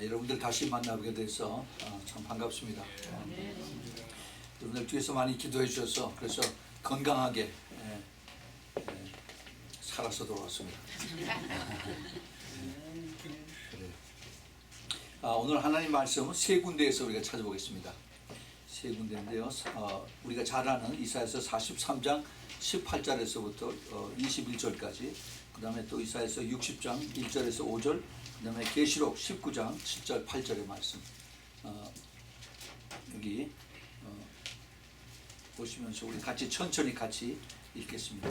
여러분들 다시 만나게 돼서 참 반갑습니다. 여러분들 뒤에서 많이 기도해 주셔서 그래서 건강하게 살아서 돌아왔습니다. 오늘 하나님 말씀은 세 군데에서 우리가 찾아보겠습니다. 세 군데인데요. 우리가 잘 아는 이사야서 43장 18절에서부터 21절까지, 그 다음에 또 이사야서 60장 1절에서 5절, 그 다음에 계시록 19장 7절 8절의 말씀. 여기 보시면서 우리 같이 천천히 같이 읽겠습니다.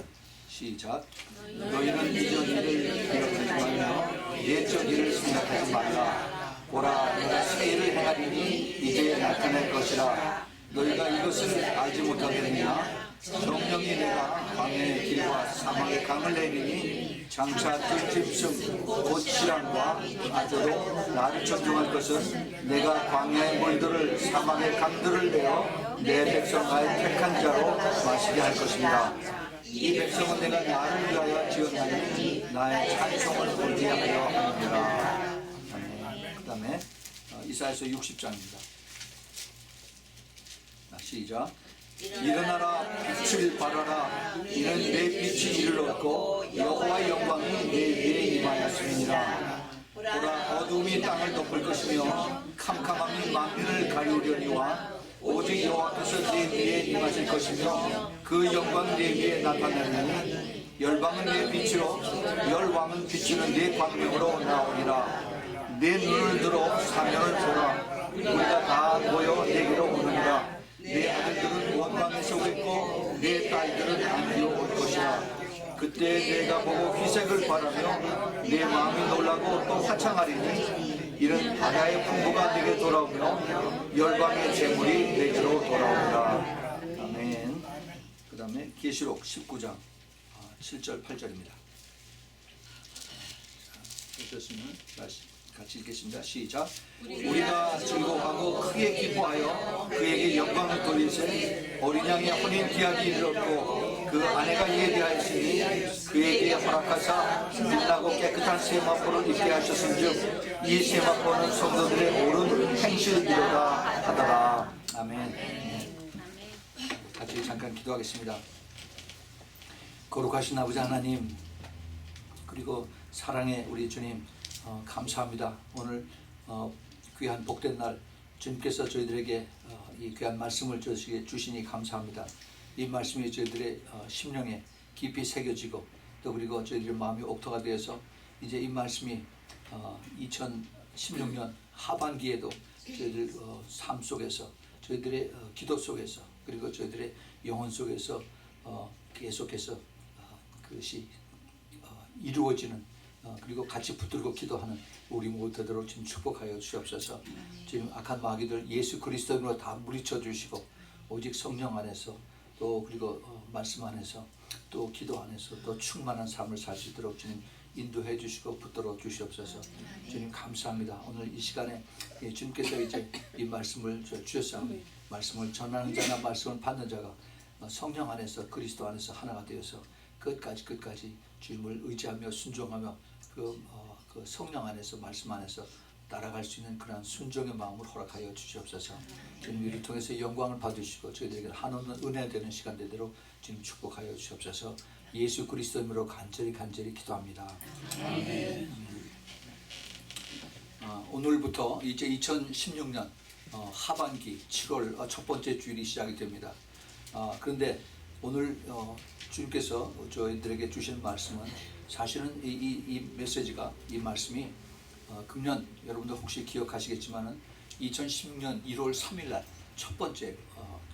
시작. 너희는 이전 일을 기억하지 말며 옛적 일을 생각하지 말라. 보라, 내가 새 일을 행하리니 이제 나타날 것이라. 너희가 이것을 알지 못하겠느냐? 정령이 내가 광야의 길과 사막의 강을 내리니 장차 들짐승 곧 시랑과 아조로 나를 전종할 것은 내가 광야의 물들을 사막의 강들을 내어 내 백성 나의 택한 자로 마시게 할 것입니다. 이 백성은 내가 나를 위하여 지었나니 나의 찬송을 부르게 하려 하느니라. 그 다음에 이사야서 60장입니다. 시작. 일어나라, 빛을 발하라. 이는 내 빛이 이를 얻고 여호와의 영광이 내 위에 임하였음이니라. 보라, 어둠이 땅을 덮을 것이며 캄캄함이 만민을 가리우려니와 오직 여호와께서 내 위에 임하실 것이며 그 영광 내 위에 나타나리니 열방은 내 빛으로 열왕은 비추는 내 광명으로 나오리라. 내 눈을 들어 사면을 보라. 우리가 다 모여 내게로 오느니라. 내 아들들은 원방에서 오겠고 내 딸들은 안디로 올 것이라. 그때 내가 보고 희색을 바라며 내 마음이 놀라고 또 화창하리니 이런 바다의 풍부가 내게 돌아오며 열방의 재물이 내게로 돌아오리라. 아멘. 그 다음에 계시록 19장 7절 8절입니다. 어떻습니까? 같이 읽겠습니다. 시작. 우리가 즐거워하고 크게 기뻐하여 그에게 영광을 돌리세. 어린 양의 혼인 기약이 이르렀고 그 아내가 예비하였으니 그에게 허락하사 빛나고 깨끗한 세마포를 입게 하셨은즉 이 세마포는 성도들의 옳은 행실이로다 하더라. 아멘. 같이 잠깐 기도하겠습니다. 거룩하신 아버지 하나님, 그리고 사랑의 우리 주님, 감사합니다. 오늘 귀한 복된 날 주님께서 저희들에게 이 귀한 말씀을 주시니 감사합니다. 이 말씀이 저희들의 심령에 깊이 새겨지고 또 그리고 저희들의 마음이 옥토가 되어서 이제 이 말씀이 2016년 하반기에도 저희들 삶 속에서 저희들의 기도 속에서 그리고 저희들의 영혼 속에서 계속해서 그것이 이루어지는 그리고 같이 붙들고 기도하는 우리 모두 되도록 지금 축복하여 주시옵소서. 지금 악한 마귀들 예수 그리스도로 다 물리쳐 주시고 오직 성령 안에서 또 그리고 말씀 안에서 또 기도 안에서 또 충만한 삶을 살 수 있도록 주님 인도해 주시고 붙들어 주시옵소서. 주님 감사합니다. 오늘 이 시간에 주님께서 이제 이 말씀을 주셨사오니 말씀을 전하는 자나 말씀을 받는 자가 성령 안에서 그리스도 안에서 하나가 되어서 끝까지 주님을 의지하며 순종하며 그 성령 안에서 말씀 안에서 따라갈 수 있는 그런 순종의 마음을 허락하여 주시옵소서. 주님 이를 통해서 영광을 받으시고 저희들에게 한없는 은혜 되는 시간 되도록 주님 축복하여 주시옵소서. 예수 그리스도 이름으로 간절히 기도합니다. 아멘. 오늘부터 이제 2016년 하반기 7월 첫 번째 주일이 시작이 됩니다. 그런데 오늘 주님께서 저희들에게 주시는 말씀은 사실은 이 메시지가 이 말씀이 금년 여러분들 혹시 기억하시겠지만은 2016년 1월 3일 날 첫 번째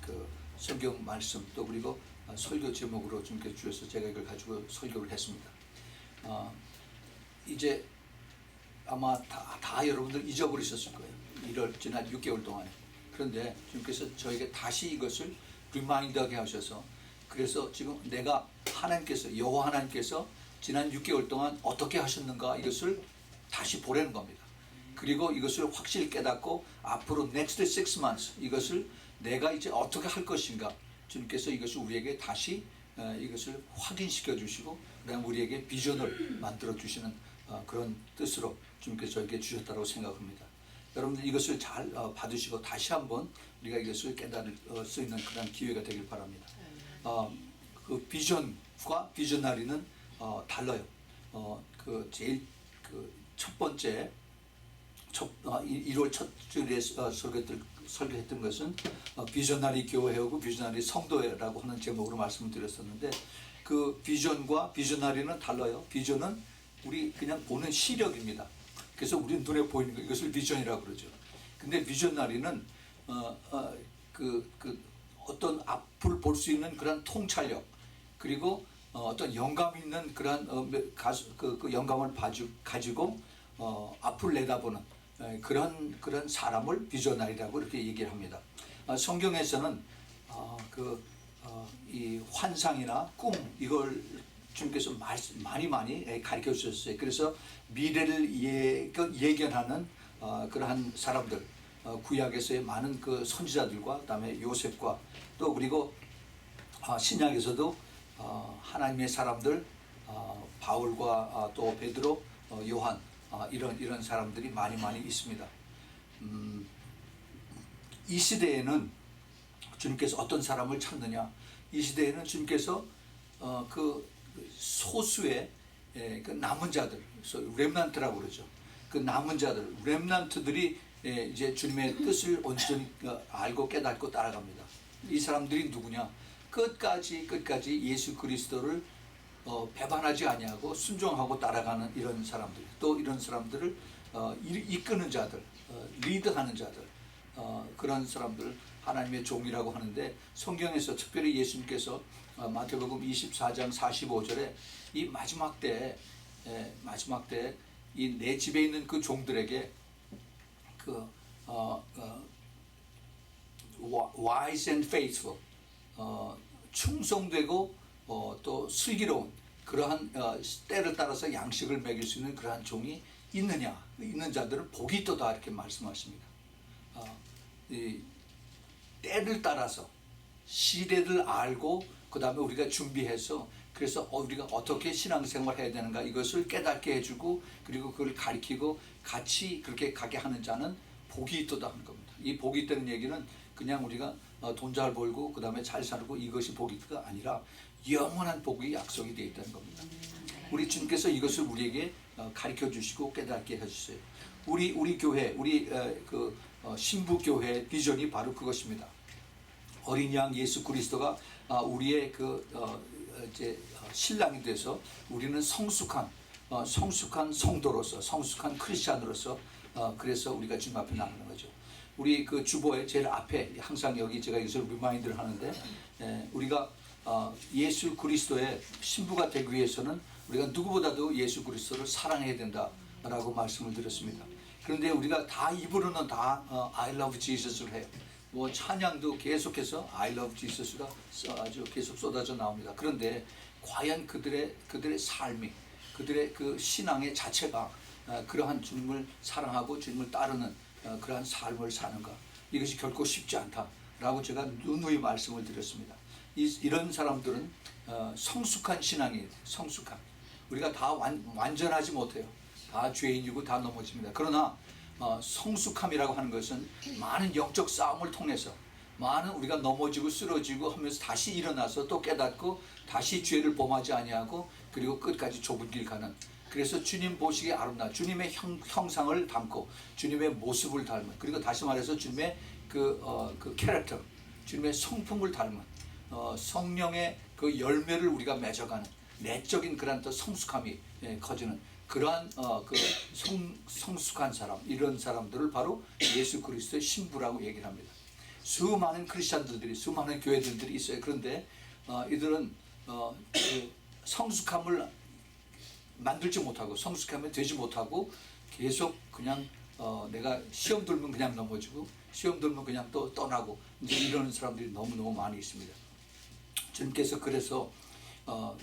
그 성경 말씀 또 그리고 설교 제목으로 주님께서 주셔서 제가 이걸 가지고 설교를 했습니다. 이제 아마 다 여러분들 잊어버리셨을 거예요. 지난 6개월 동안에. 그런데 주님께서 저에게 다시 이것을 리마인드하게 하셔서 그래서 지금 내가 하나님께서 여호와 하나님께서 지난 6개월 동안 어떻게 하셨는가 이것을 다시 보라는 겁니다. 그리고 이것을 확실히 깨닫고 앞으로 next 6 months 이것을 내가 이제 어떻게 할 것인가 주님께서 이것을 우리에게 다시 이것을 확인시켜 주시고 그다음 우리에게 비전을 만들어 주시는 그런 뜻으로 주님께서 저에게 주셨다고 생각합니다. 여러분들 이것을 잘 받으시고 다시 한번 우리가 이것을 깨달을 수 있는 그런 기회가 되길 바랍니다. 그 비전과 비저너리는 달라요. 그 제일 그 첫 번째 1월 첫 주일에 설교했던 것은 비저너리 교회하고 비저너리 성도회라고 하는 제목으로 말씀을 드렸었는데, 그 비전과 비저너리는 달라요. 비전은 우리 그냥 보는 시력입니다. 그래서 우리 눈에 보이는 거, 이것을 비전이라고 그러죠. 근데 비저너리는 어떤 앞을 볼 수 있는 그런 통찰력, 그리고 어떤 영감 있는 그런 그 영감을 가지고 앞을 내다보는 그런 사람을 비저너리라고 이렇게 얘기를 합니다. 성경에서는 이 환상이나 꿈, 이걸 주님께서 많이 가르쳐 주셨어요. 그래서 미래를 예견하는 그러한 사람들, 구약에서의 많은 그 선지자들과 그다음에 요셉과 또 그리고 신약에서도 하나님의 사람들, 바울과 또 베드로, 요한, 이런 사람들이 많이 있습니다. 이 시대에는 주님께서 어떤 사람을 찾느냐? 이 시대에는 주님께서 그 소수의 그 남은 자들, 렘넌트라고 그러죠. 그 남은 자들, 렘넌트들이 이제 주님의 뜻을 온전히 알고 깨닫고 따라갑니다. 이 사람들이 누구냐? 끝까지 예수 그리스도를 배반하지 아니하고 순종하고 따라가는 이런 사람들, 또 이런 사람들을 이끄는 자들, 리드하는 자들, 그런 사람들 하나님의 종이라고 하는데, 성경에서 특별히 예수님께서 마태복음 24장 45절에 이 마지막 때 이 내 집에 있는 그 종들에게 wise and faithful, 충성되고 또 슬기로운 그러한 때를 따라서 양식을 먹일 수 있는 그러한 종이 있는 자들은 복이 있도다, 이렇게 말씀하십니다. 이 때를 따라서 시대를 알고 그 다음에 우리가 준비해서, 그래서 우리가 어떻게 신앙생활 해야 되는가 이것을 깨닫게 해주고, 그리고 그걸 가르치고 같이 그렇게 가게 하는 자는 복이 있도다 하는 겁니다. 이 복이 있다는 얘기는 그냥 우리가 돈 잘 벌고 그 다음에 잘 살고 이것이 복이 있다가 아니라 영원한 복이 약속이 되어 있다는 겁니다. 우리 주님께서 이것을 우리에게 가르쳐 주시고 깨닫게 해주세요. 우리 교회, 신부 교회의 비전이 바로 그것입니다. 어린 양 예수 그리스도가 우리의 이제 신랑이 돼서 우리는 성숙한 성도로서, 성숙한 크리스찬으로서, 그래서 우리가 주님 앞에 나가는 거죠. 우리 그 주보의 제일 앞에 항상 여기 제가 이것을 리마인드를 하는데, 우리가 예수 그리스도의 신부가 되기 위해서는 우리가 누구보다도 예수 그리스도를 사랑해야 된다라고 말씀을 드렸습니다. 그런데 우리가 다 입으로는 다 I love Jesus를 해요. 뭐 찬양도 계속해서 I love Jesus가 아주 계속 쏟아져 나옵니다. 그런데 과연 그들의 삶이, 그들의 그 신앙의 자체가 그러한 주님을 사랑하고 주님을 따르는 그러한 삶을 사는가, 이것이 결코 쉽지 않다라고 제가 누누이 말씀을 드렸습니다. 이런 사람들은 성숙한 신앙이에요. 성숙한, 우리가 다 완전하지 못해요. 다 죄인이고 다 넘어집니다. 그러나 성숙함이라고 하는 것은 많은 영적 싸움을 통해서 많은 우리가 넘어지고 쓰러지고 하면서 다시 일어나서 또 깨닫고 다시 죄를 범하지 아니하고 그리고 끝까지 좁은 길 가는, 그래서 주님 보시기에 아름다운 주님의 형상을 담고 주님의 모습을 닮은, 그리고 다시 말해서 주님의 그 캐릭터, 주님의 성품을 닮은, 성령의 그 열매를 우리가 맺어가는 내적인 그런 또 성숙함이 커지는 그러한 성숙한 사람, 이런 사람들을 바로 예수 그리스도의 신부라고 얘기를 합니다. 수많은 크리스찬들이, 수많은 교회들이 있어요. 그런데 이들은 그 성숙함을 만들지 못하고, 성숙함이 되지 못하고 계속 그냥 내가 시험 들면 그냥 넘어지고 시험 들면 그냥 또 떠나고 이제 이러는 사람들이 너무너무 많이 있습니다. 주님께서 그래서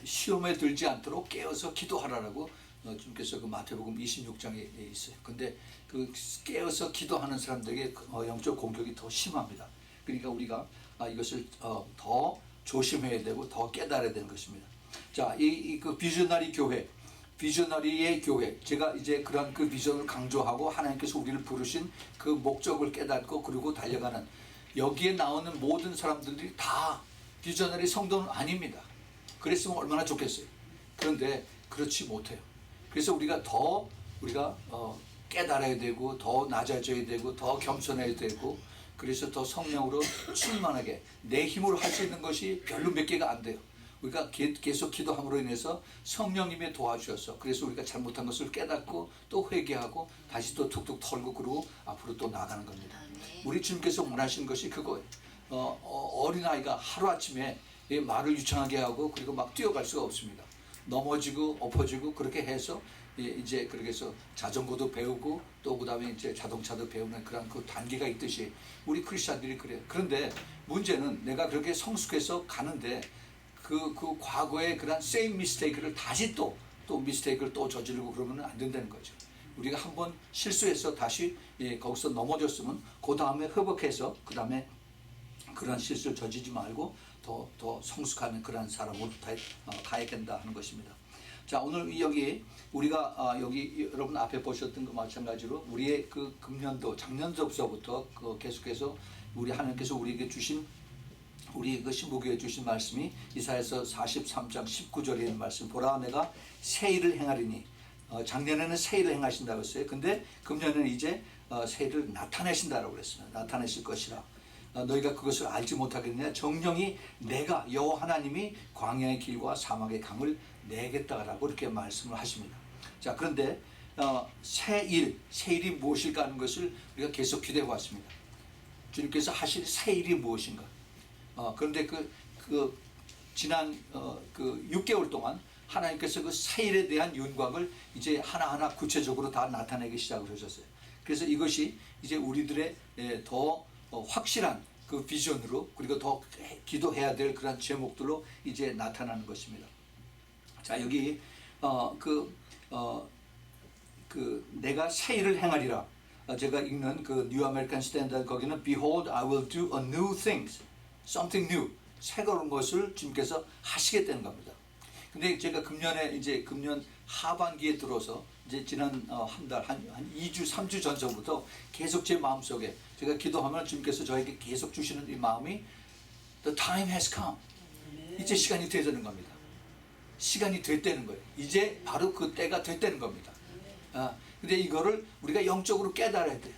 시험에 들지 않도록 깨어서 기도하라라고 주님께서 그 마태복음 26장에 있어요. 근데 그 깨어서 기도하는 사람들에게 영적 공격이 더 심합니다. 그러니까 우리가 이것을 더 조심해야 되고 더 깨달아야 되는 것입니다. 자, 그 비즈너리 교회, 비저너리의 교회, 제가 이제 그런 그 비전을 강조하고 하나님께서 우리를 부르신 그 목적을 깨닫고 그리고 달려가는, 여기에 나오는 모든 사람들이 다 비저너리 성도는 아닙니다. 그랬으면 얼마나 좋겠어요. 그런데 그렇지 못해요. 그래서 우리가 깨달아야 되고 더 낮아져야 되고 더 겸손해야 되고, 그래서 더 성령으로 충만하게 내 힘으로 할 수 있는 것이 별로 몇 개가 안 돼요. 우리가 계속 기도함으로 인해서 성령님의 도와주셔서, 그래서 우리가 잘못한 것을 깨닫고 또 회개하고 다시 또 툭툭 털고 그러고 앞으로 또 나가는 겁니다. 우리 주님께서 원하시는 것이 그거예요. 어린아이가 하루아침에 말을 유창하게 하고 그리고 막 뛰어갈 수가 없습니다. 넘어지고 엎어지고 그렇게 해서 이제 그렇게 해서 자전거도 배우고 또 그다음에 이제 자동차도 배우는 그런 그 단계가 있듯이 우리 크리스천들이 그래요. 그런데 문제는 내가 그렇게 성숙해서 가는데 그 과거의 그런 same mistake를 다시 또 미스테이크를 또 저지르고 그러면 안 된다는 거죠. 우리가 한번 실수해서 다시 거기서 넘어졌으면 그 다음에 회복해서 그 다음에 그런 실수를 저지르지 말고 더 성숙한 그런 사람으로 가야 된다 하는 것입니다. 자, 오늘 여기 우리가 여기 여러분 앞에 보셨던 것 마찬가지로 우리의 그 금년도 작년도부터 계속해서 우리 하나님께서 우리에게 주신 우리 그 신부교에 주신 말씀이 이사야서 43장 19절에 있는 말씀, 보라 내가 새 일을 행하리니, 작년에는 새 일을 행하신다고 했어요. 근데 금년에는 이제 새 일을 나타내신다라고 그랬습니다. 나타내실 것이라. 너희가 그것을 알지 못하겠느냐. 정령이 내가 여호와 하나님이 광야의 길과 사막의 강을 내겠다라고 이렇게 말씀을 하십니다. 자, 그런데 새 일이 무엇일까 하는 것을 우리가 계속 기대해 왔습니다. 주님께서 하실 새 일이 무엇인가. 그런데 지난 6개월 동안 하나님께서 그 새 일에 대한 윤곽을 이제 하나하나 구체적으로 다 나타내기 시작을 하셨어요. 그래서 이것이 이제 우리들의 더 확실한 그 비전으로, 그리고 더 기도해야 될 그런 제목들로 이제 나타나는 것입니다. 자, 여기 내가 새 일을 행하리라. 제가 읽는 그 뉴 아메리칸 스탠다드 거기는 Behold, I will do a new things, something new, 새로운 것을 주님께서 하시겠다는 겁니다. 근데 제가 금년 하반기에 들어서 이제 지난 한 2주, 3주 전서부터 계속 제 마음속에 제가 기도하면 주님께서 저에게 계속 주시는 이 마음이 The time has come. 이제 시간이 되는 겁니다. 시간이 됐다는 거예요. 이제 바로 그 때가 됐다는 겁니다. 근데 이거를 우리가 영적으로 깨달아야 돼요.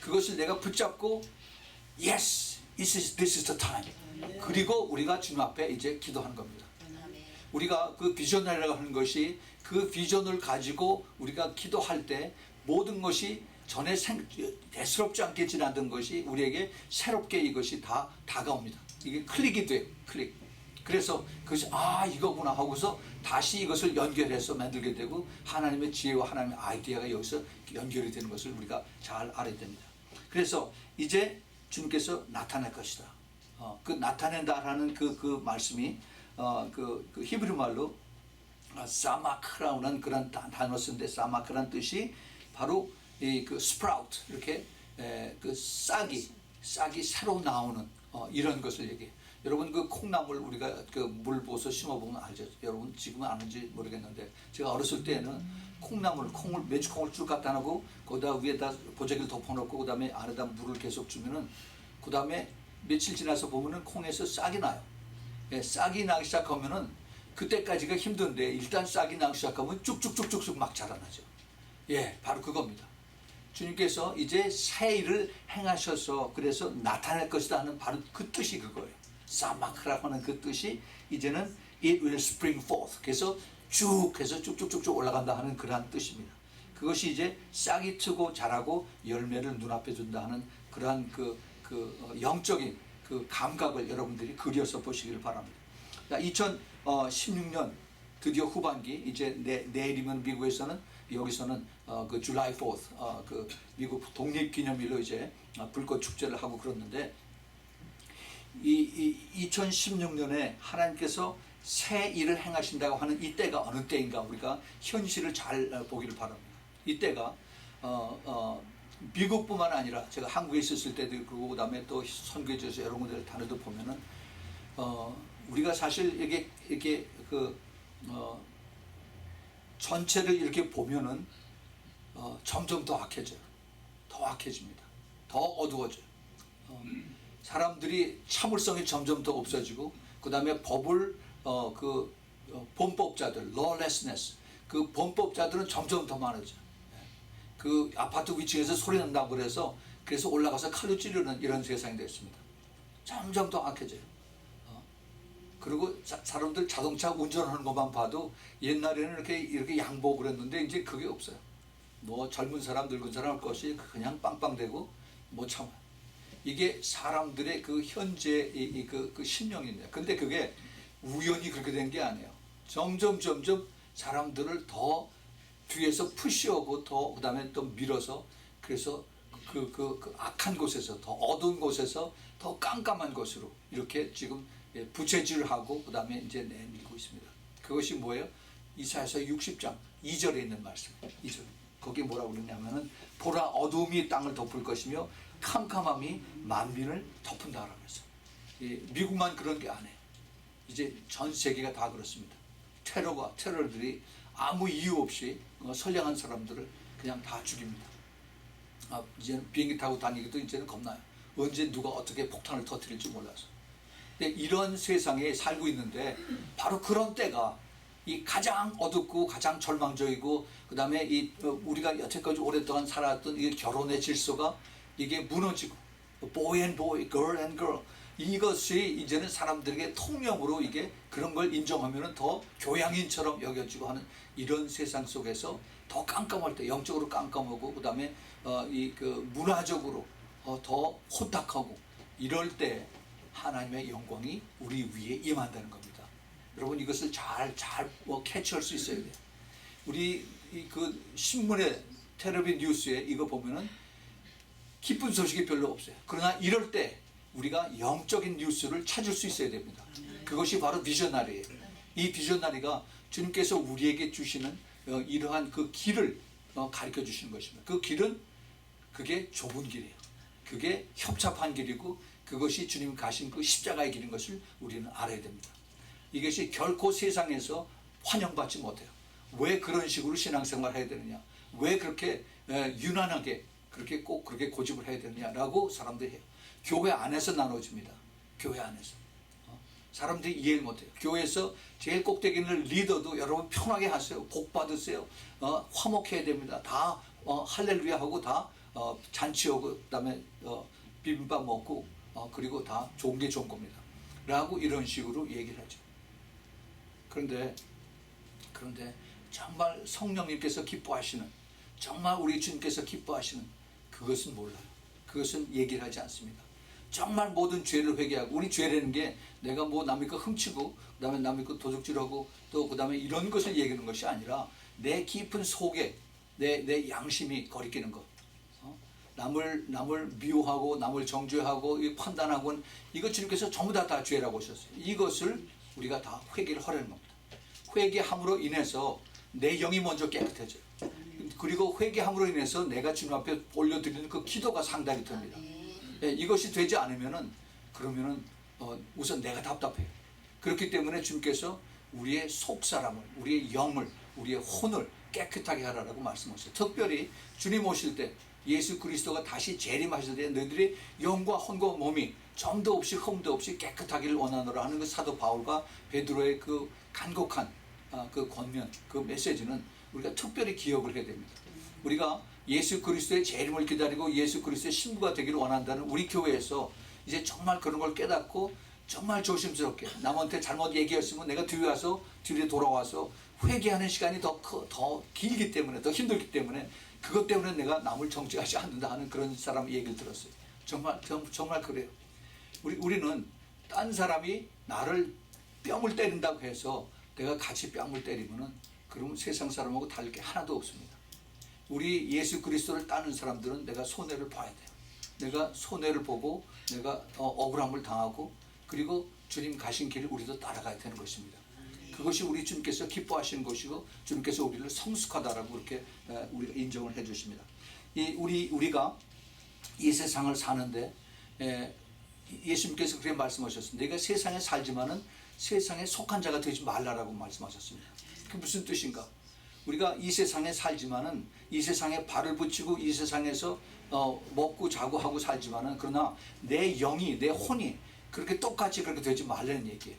그것을 내가 붙잡고 Yes, this is the time. 그리고 우리가 주님 앞에 이제 기도하는 겁니다. 우리가 그 비전이라고 하는 것이, 그 비전을 가지고 우리가 기도할 때 모든 것이 전에 대수롭지 않게 지나던 것이 우리에게 새롭게 이것이 다 다가옵니다. 이게 클릭이 돼요. 클릭. 그래서 그것이 이거구나 하고서 다시 이것을 연결해서 만들게 되고 하나님의 지혜와 하나님의 아이디어가 여기서 연결이 되는 것을 우리가 잘 알아야 됩니다. 그래서 이제 주님께서 나타날 것이다. 그 나타낸다라는 그 말씀이 그 히브리 말로 사마크라는 그런 단어 쓰는데, 사마크라는 뜻이 바로 그 스프라우트, 이렇게 그 싹이 새로 나오는 이런 것을 얘기해요. 여러분 그 콩나물 우리가 그 물 부어서 심어보면 알죠. 여러분 지금은 아는지 모르겠는데, 제가 어렸을 때는 콩을 메주콩을 쭉 갖다 놓고 거기다 위에다 보자기를 덮어놓고 그 다음에 안에다 물을 계속 주면은 그 다음에 며칠 지나서 보면은 콩에서 싹이 나요. 싹이 나기 시작하면은 그때까지가 힘든데 일단 싹이 나기 시작하면 쭉쭉쭉쭉 막 자라나죠. 바로 그겁니다. 주님께서 이제 새 일을 행하셔서 그래서 나타날 것이다 하는 바로 그 뜻이 그거예요. 사마크라고 하는 그 뜻이 이제는 it will spring forth. 그래서 쭉 해서 쭉쭉쭉쭉 올라간다 하는 그러한 뜻입니다. 그것이 이제 싹이 트고 자라고 열매를 눈앞에 둔다 하는 그러한 그 영적인 그 감각을 여러분들이 그려서 보시기를 바랍니다. 2016년 드디어 후반기, 이제 내일이면 미국에서는 여기서는 그 July 4th 그 미국 독립기념일로 이제 불꽃 축제를 하고 그러는데, 이 2016년에 하나님께서 새 일을 행하신다고 하는 이 때가 어느 때인가 우리가 현실을 잘 보기를 바랍니다. 이 때가 미국뿐만 아니라 제가 한국에 있었을 때도 그러고 그다음에 또 선교지에서 여러 군데 다녀도 보면은 우리가 사실 이렇게 전체를 이렇게 보면은 점점 더 악해져요. 더 악해집니다. 더 어두워져요. 사람들이 참을성이 점점 더 없어지고, 그 다음에 법을 범법자들, lawlessness, 그 범법자들은 점점 더 많아져요. 그 아파트 위층에서 소리 난다고 그래서 올라가서 칼로 찌르는 이런 세상이 됐습니다. 점점 더 악해져요. 그리고 사람들 자동차 운전하는 것만 봐도 옛날에는 이렇게 양보고 그랬는데 이제 그게 없어요. 뭐 젊은 사람, 늙은 사람 할 것이 그냥 빵빵대고 못 참아요. 이게 사람들의 그 현재 그 심령인데, 근데 그게 우연히 그렇게 된 게 아니에요. 점점 사람들을 더 뒤에서 푸시하고 더 그다음에 또 밀어서, 그래서 그 악한 곳에서, 더 어두운 곳에서 더 깜깜한 곳으로 이렇게 지금 부채질하고 그다음에 이제 내밀고 있습니다. 그것이 뭐예요? 이사야서 60장 2절에 있는 말씀이에요. 2절. 거기 뭐라고 그러냐면은 보라, 어두움이 땅을 덮을 것이며 캄캄함이 만민을 덮은다라고 했어요. 미국만 그런 게 아니에요. 이제 전 세계가 다 그렇습니다. 테러들이 아무 이유 없이 선량한 사람들을 그냥 다 죽입니다. 이제는 비행기 타고 다니기도 이제는 겁나요. 언제 누가 어떻게 폭탄을 터뜨릴지 몰라서. 근데 이런 세상에 살고 있는데 바로 그런 때가 이 가장 어둡고 가장 절망적이고, 그 다음에 우리가 여태까지 오랫동안 살았던 이 결혼의 질서가 이게 무너지고, boy and boy, girl and girl, 이것이 이제는 사람들에게 통념으로 이게 그런 걸 인정하면은 더 교양인처럼 여겨지고 하는 이런 세상 속에서 더 깜깜할 때, 영적으로 깜깜하고, 그 다음에 문화적으로 더 혼탁하고, 이럴 때 하나님의 영광이 우리 위에 임한다는 겁니다. 여러분, 이것을 잘 캐치할 수 있어야 돼요. 우리 그 신문에, 텔레비전 뉴스에 이거 보면은 기쁜 소식이 별로 없어요. 그러나 이럴 때 우리가 영적인 뉴스를 찾을 수 있어야 됩니다. 그것이 바로 비전나리예요. 이 비전나리가 주님께서 우리에게 주시는 이러한 그 길을 가르쳐 주시는 것입니다. 그 길은 그게 좁은 길이에요. 그게 협착한 길이고, 그것이 주님 가신 그 십자가의 길인 것을 우리는 알아야 됩니다. 이것이 결코 세상에서 환영받지 못해요. 왜 그런 식으로 신앙생활을 해야 되느냐, 왜 그렇게 유난하게 그렇게 고집을 해야 되느냐라고 사람들이 해요. 교회 안에서 나눠집니다. 교회 안에서 사람들이 이해를 못해요. 교회에서 제일 꼭대기는 리더도 여러분 편하게 하세요. 복 받으세요. 화목해야 됩니다. 다 할렐루야 하고 다 잔치하고, 그다음에 비빔밥 먹고, 그리고 다 좋은 게 좋은 겁니다 라고 이런 식으로 얘기를 하죠. 그런데 정말 성령님께서 기뻐하시는, 정말 우리 주님께서 기뻐하시는 그것은 몰라요. 그것은 얘기를 하지 않습니다. 정말 모든 죄를 회개하고, 우리 죄라는 게 내가 뭐 남의 거 훔치고, 그 다음에 남의 거 도둑질하고, 또 그 다음에 이런 것을 얘기하는 것이 아니라 내 깊은 속에 내 양심이 거리끼는 것, 남을 미워하고 남을 정죄하고 판단하고는, 이거 주님께서 전부 다 죄라고 하셨어요. 이것을 우리가 다 회개를 하려는 겁니다. 회개함으로 인해서 내 영이 먼저 깨끗해져요. 그리고 회개함으로 인해서 내가 주님 앞에 올려드리는 그 기도가 상달이 됩니다. 이것이 되지 않으면은, 그러면은 우선 내가 답답해요. 그렇기 때문에 주님께서 우리의 속사람을, 우리의 영을, 우리의 혼을 깨끗하게 하라고 말씀하셨어요. 특별히 주님 오실 때, 예수 그리스도가 다시 재림하실 때 너희들이 영과 혼과 몸이 점도 없이 흠도 없이 깨끗하기를 원하노라 하는 그 사도 바울과 베드로의 그 간곡한 그 권면, 그 메시지는 우리가 특별히 기억을 해야 됩니다. 우리가 예수 그리스도의 재림을 기다리고 예수 그리스도의 신부가 되기를 원한다는 우리 교회에서 이제 정말 그런 걸 깨닫고, 정말 조심스럽게 남한테 잘못 얘기했으면 내가 뒤에 돌아와서 회개하는 시간이 더 길기 때문에, 더 힘들기 때문에, 그것 때문에 내가 남을 정죄하지 않는다 하는 그런 사람 얘기를 들었어요. 정말 그래요. 우리는 딴 사람이 나를 뺨을 때린다고 해서 내가 같이 뺨을 때리면은, 그러면 세상 사람하고 다를 게 하나도 없습니다. 우리 예수 그리스도를 따는 사람들은 내가 손해를 봐야 돼요. 내가 손해를 보고 내가 억울함을 당하고, 그리고 주님 가신 길을 우리도 따라가야 되는 것입니다. 그것이 우리 주님께서 기뻐하시는 것이고, 주님께서 우리를 성숙하다라고 그렇게 우리가 인정을 해 주십니다. 우리가 이 세상을 사는데 예수님께서 그렇게 말씀하셨습니다. 내가 세상에 살지만은 세상에 속한 자가 되지 말라라고 말씀하셨습니다. 그게 무슨 뜻인가? 우리가 이 세상에 살지만은 이 세상에 발을 붙이고 이 세상에서 먹고 자고 하고 살지만은 그러나 내 영이 내 혼이 그렇게 똑같이 그렇게 되지 말라는 얘기예요.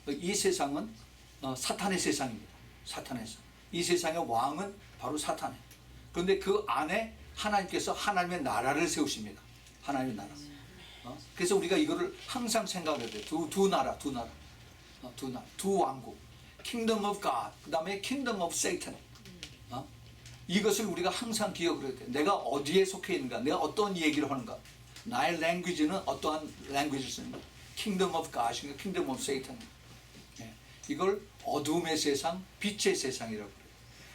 이 세상은 사탄의 세상입니다. 사탄의 세상. 이 세상의 왕은 바로 사탄이에요. 그런데 그 안에 하나님께서 하나님의 나라를 세우십니다. 하나님의 나라. 그래서 우리가 이거를 항상 생각해야 돼요. 두 나라, 두 왕국. Kingdom of God, 그 다음에 Kingdom of Satan. 이것을 우리가 항상 기억을 해야 돼요. 내가 어디에 속해 있는가, 내가 어떤 얘기를 하는가. 나의 랭귀지는 어떠한 랭귀지를 쓰는가. Kingdom of God, Kingdom of Satan. 이걸 어둠의 세상, 빛의 세상이라고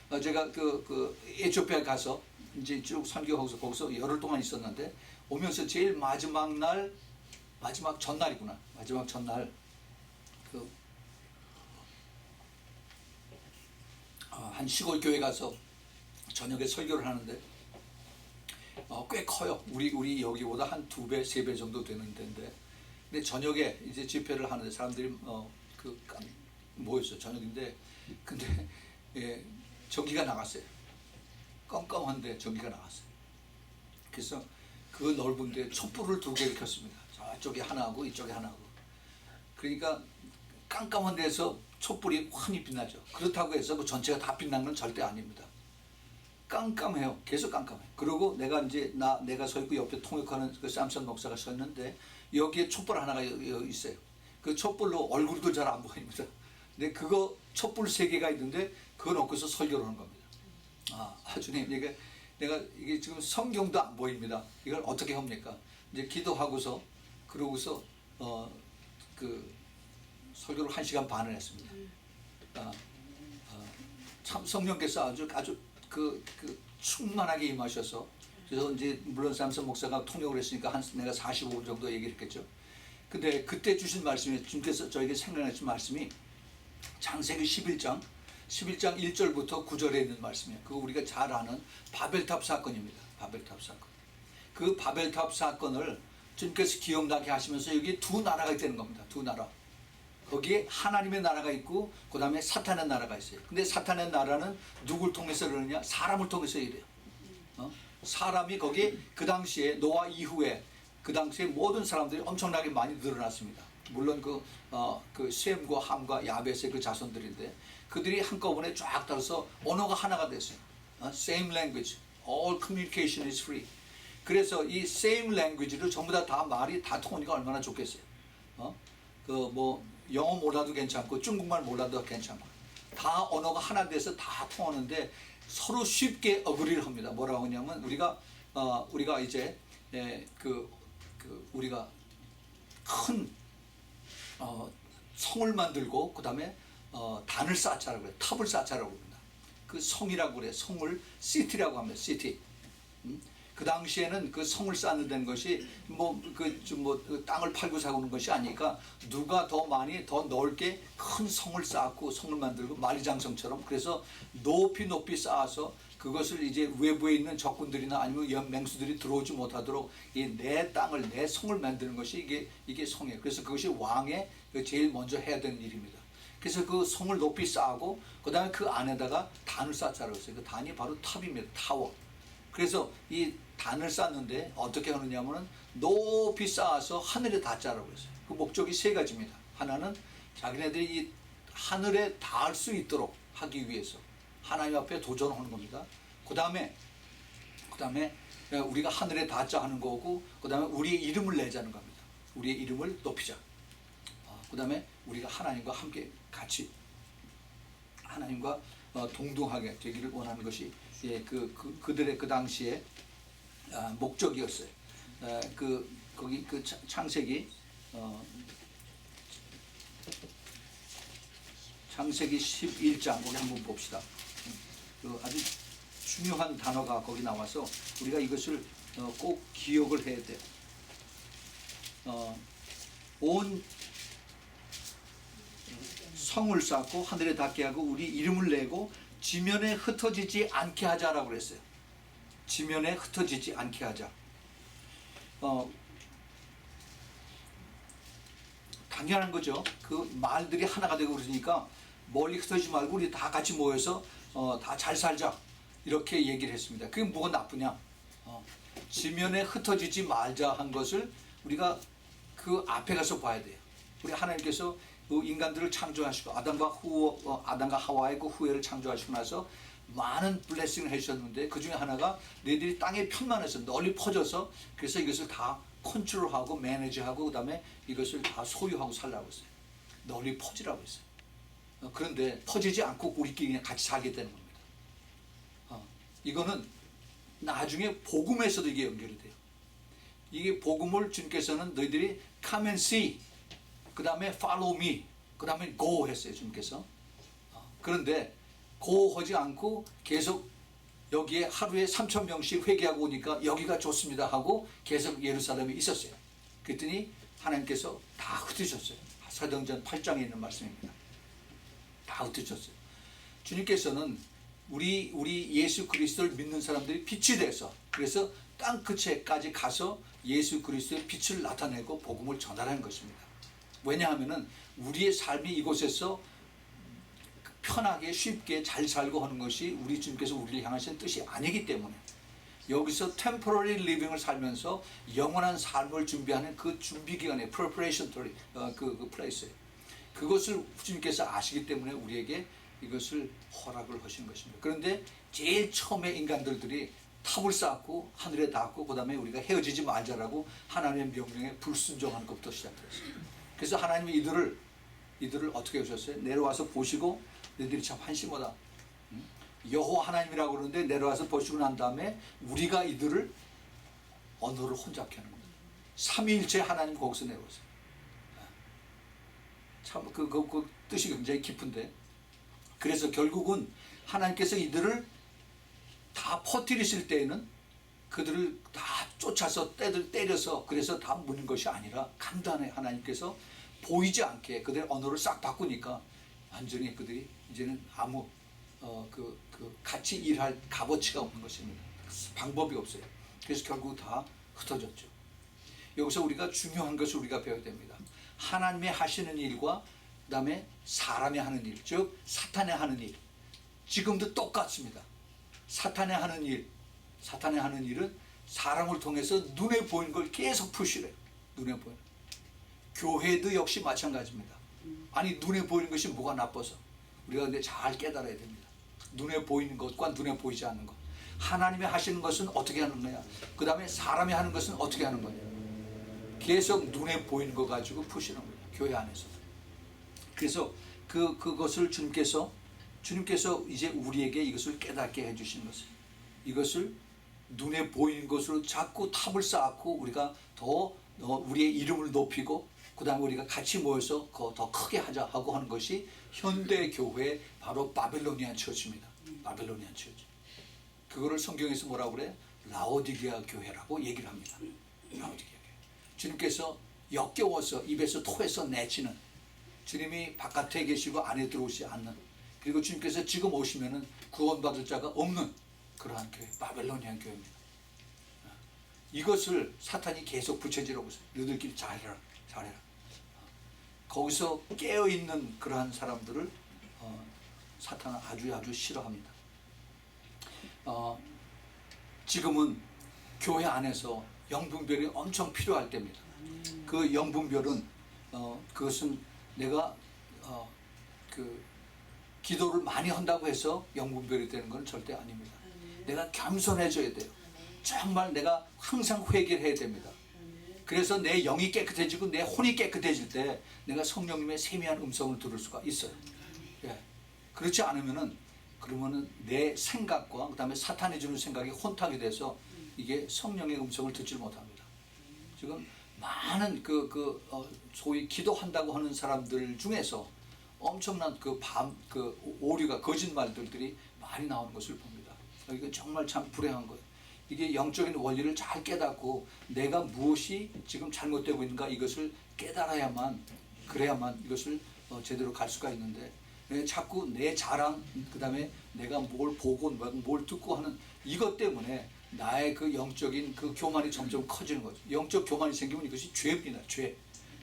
그래요. 제가 그 에티오피아 가서 이제 쭉 선교하고서 거기서 열흘 동안 있었는데 오면서 제일 마지막 전날이구나. 마지막 전날 한 시골 교회 가서 저녁에 설교를 하는데 꽤 커요. 우리 여기보다 한 2배, 3배 정도 되는 데인데 근데 저녁에 이제 집회를 하는데 사람들이 모였어요. 저녁인데 근데 전기가 나갔어요. 깜깜한데 전기가 나갔어요. 그래서 그 넓은 데 촛불을 2개를 켰습니다. 저쪽에 하나하고 이쪽에 하나하고. 그러니까 깜깜한 데서 촛불이 환히 빛나죠. 그렇다고 해서 그 전체가 다 빛나는 건 절대 아닙니다. 깜깜해요. 계속 깜깜해요. 그리고 내가 서 있고 옆에 통역하는 그 쌈선 목사가 서 있는데 여기에 촛불 하나가 있어요. 그 촛불로 얼굴도 잘 안 보입니다. 근데 그거 촛불 3개가 있는데 그거 놓고서 설교를 하는 겁니다. 주님, 내가 이게 지금 성경도 안 보입니다. 이걸 어떻게 합니까? 이제 기도하고서 그러고서 그 설교를 1시간 반을 했습니다. 참 성령께서 아주 충만하게 임하셔서 그래서 이제 물론 쌈선 목사가 통역을 했으니까 내가 45분 정도 얘기를 했겠죠. 근데 그때 주신 말씀이 주님께서 저에게 생각나신 말씀이 창세기 11장 1절부터 9절에 있는 말씀이에요. 그거 우리가 잘 아는 바벨탑 사건입니다. 바벨탑 사건. 그 바벨탑 사건을 주님께서 기억나게 하시면서 여기 2 나라가 있다는 겁니다. 2 나라. 거기에 하나님의 나라가 있고 그 다음에 사탄의 나라가 있어요. 근데 사탄의 나라는 누굴 통해서 그러느냐? 사람을 통해서 이래요. 사람이 거기 그 당시에 노아 이후에 그 당시에 모든 사람들이 엄청나게 많이 늘어났습니다. 물론 그 셈과 함과 야벳의 그 자손들인데 그들이 한꺼번에 쫙 따라서 언어가 하나가 됐어요. Same language, all communication is free. 그래서 이 same language를 전부 다 말이 다 통하니까 얼마나 좋겠어요. 영어 몰라도 괜찮고 중국말 몰라도 괜찮고 다 언어가 하나 돼서 다 통하는데 서로 쉽게 어그리를 합니다. 뭐라고 하냐면 우리가 이제 우리가 큰 성을 만들고 그 다음에 단을 쌓자라고 그래요. 탑을 쌓자라고 합니다. 그 성이라고 그래요. 성을 시티라고 합니다. 시티. 그 당시에는 그 성을 쌓는 것이 땅을 팔고 사고는 것이 아니니까 누가 더 많이 더 넓게 큰 성을 쌓고 성을 만들고 만리장성처럼 그래서 높이 쌓아서 그것을 이제 외부에 있는 적군들이나 아니면 맹수들이 들어오지 못하도록 내 땅을 내 성을 만드는 것이 이게 성이에요. 그래서 그것이 왕의 제일 먼저 해야 되는 일입니다. 그래서 그 성을 높이 쌓고 그 다음에 그 안에다가 단을 쌓자라고 했어요. 그 단이 바로 탑입니다. 타워. 그래서 이 단을 쌓는데 어떻게 하느냐면은 높이 쌓아서 하늘에 닿자라고 했어요. 그 목적이 3가지입니다. 하나는 자기네들이 이 하늘에 닿을 수 있도록 하기 위해서 하나님 앞에 도전하는 겁니다. 그 다음에 우리가 하늘에 닿자 하는 거고 그 다음에 우리의 이름을 내자는 겁니다. 우리의 이름을 높이자. 그 다음에 우리가 하나님과 함께 같이 하나님과 동등하게 되기를 원하는 것이 그들의 그 당시에 목적이었어요. 거기 창세기 11장 우리 한번 봅시다. 아주 중요한 단어가 거기 나와서 우리가 이것을 꼭 기억을 해야 돼요. 온 성을 쌓고 하늘에 닿게 하고 우리 이름을 내고 지면에 흩어지지 않게 하자라고 그랬어요. 지면에 흩어지지 않게 하자. 당연한 거죠. 그 말들이 하나가 되고 그러니까 멀리 흩어지지 말고 우리 다 같이 모여서 다 잘 살자 이렇게 얘기를 했습니다. 그게 뭐가 나쁘냐? 지면에 흩어지지 말자 한 것을 우리가 그 앞에 가서 봐야 돼요. 우리 하나님께서 그 인간들을 창조하시고 아담과 하와의 그 후예를 창조하시고 나서 많은 블레싱을 해주셨는데 그 중에 하나가 너희들이 땅의 편만해서 널리 퍼져서 그래서 이것을 다 컨트롤하고 매니지하고 그다음에 이것을 다 소유하고 살라고 했어요. 널리 퍼지라고 했어요. 그런데 퍼지지 않고 우리끼리 그냥 같이 살게 되는 겁니다. 이거는 나중에 복음에서도 이게 연결이 돼요. 이게 복음을 주님께서는 너희들이 come and see, 그 다음에 follow me, 그 다음에 go 했어요 주님께서. 그런데 go 하지 않고 계속 여기에 하루에 3,000명씩 회개하고 오니까 여기가 좋습니다 하고 계속 예루살렘에 있었어요. 그랬더니 하나님께서 다 흩으셨어요. 사도행전 8장에 있는 말씀입니다. 다 흩으셨어요. 주님께서는 우리 예수 그리스도를 믿는 사람들이 빛이 돼서 그래서 땅 끝에까지 가서 예수 그리스도의 빛을 나타내고 복음을 전하라는 것입니다. 왜냐하면은 우리의 삶이 이곳에서 편하게 쉽게 잘 살고 하는 것이 우리 주님께서 우리를 향하신 뜻이 아니기 때문에 여기서 temporary living을 살면서 영원한 삶을 준비하는 그 준비 기간에 preparatory 그 place예요. 그것을 주님께서 아시기 때문에 우리에게 이것을 허락을 하시는 것입니다. 그런데 제일 처음에 인간들이 탑을 쌓고 하늘에 닿고 그 다음에 우리가 헤어지지 말자라고 하나님의 명령에 불순종하는 것부터 시작됐어요. 그래서 하나님이 이들을 어떻게 하셨어요? 내려와서 보시고 너희들이 참 한심하다. 여호와 하나님이라고 그러는데 내려와서 보시고 난 다음에 우리가 이들을 언어를 혼잡케 하는 겁니다. 삼위일체 하나님 거기서 내려오세요. 참 그 뜻이 굉장히 깊은데 그래서 결국은 하나님께서 이들을 다 퍼뜨리실 때에는 그들을 다 쫓아서 때려서 그래서 다 무는 것이 아니라 간단해 하나님께서 보이지 않게 그들의 언어를 싹 바꾸니까 완전히 그들이 이제는 아무 같이 일할 값어치가 없는 것입니다. 방법이 없어요. 그래서 결국 다 흩어졌죠. 여기서 우리가 중요한 것을 우리가 배워야 됩니다. 하나님의 하시는 일과 그 다음에 사람이 하는 일, 즉 사탄의 하는 일 지금도 똑같습니다. 사탄의 하는 일은 사람을 통해서 눈에 보이는 걸 계속 푸시래요. 눈에 보이는 교회도 역시 마찬가지입니다. 아니 눈에 보이는 것이 뭐가 나빠서 우리가 근데 잘 깨달아야 됩니다. 눈에 보이는 것과 눈에 보이지 않는 것 하나님이 하시는 것은 어떻게 하는 거냐 그 다음에 사람이 하는 것은 어떻게 하는 거냐 계속 눈에 보이는 거 가지고 푸시는 거예요. 교회 안에서. 그래서 그것을 주님께서 이제 우리에게 이것을 깨닫게 해주시는 것을 이것을 눈에 보이는 것으로 자꾸 탑을 쌓고 우리가 더 우리의 이름을 높이고 그 다음에 우리가 같이 모여서 더 크게 하자 하고 하는 것이 현대 교회의 바로 바벨로니안 처치입니다. 바벨로니안 처치. 그거를 성경에서 뭐라고 그래? 라오디게아 교회라고 얘기를 합니다. 라오디게아 교회. 주님께서 역겨워서 입에서 토해서 내치는 주님이 바깥에 계시고 안에 들어오지 않는 그리고 주님께서 지금 오시면은 구원받을 자가 없는 그러한 교회 바벨로니안 교회입니다. 이것을 사탄이 계속 부채질하고 있어요. 너희들끼리 잘해라. 거기서 깨어있는 그러한 사람들을 사탄은 아주 싫어합니다. 지금은 교회 안에서 영분별이 엄청 필요할 때입니다. 그 영분별은 그것은 내가 기도를 많이 한다고 해서 영분별이 되는 건 절대 아닙니다. 내가 겸손해져야 돼요. 정말 내가 항상 회개를 해야 됩니다. 그래서 내 영이 깨끗해지고 내 혼이 깨끗해질 때 내가 성령님의 세미한 음성을 들을 수가 있어요. 예. 그렇지 않으면은 그러면은 내 생각과 그 다음에 사탄이 주는 생각이 혼탁이 돼서 이게 성령의 음성을 듣질 못합니다. 지금 많은 소위 기도한다고 하는 사람들 중에서 엄청난 오류가 거짓말들이 많이 나오는 것을 봅니다. 이거 정말 참 불행한 거예요. 이게 영적인 원리를 잘 깨닫고 내가 무엇이 지금 잘못되고 있는가 이것을 깨달아야만 그래야만 이것을 제대로 갈 수가 있는데 자꾸 내 자랑 그 다음에 내가 뭘 보고 뭘 듣고 하는 이것 때문에 나의 그 영적인 그 교만이 점점 커지는 거죠. 영적 교만이 생기면 이것이 죄입니다.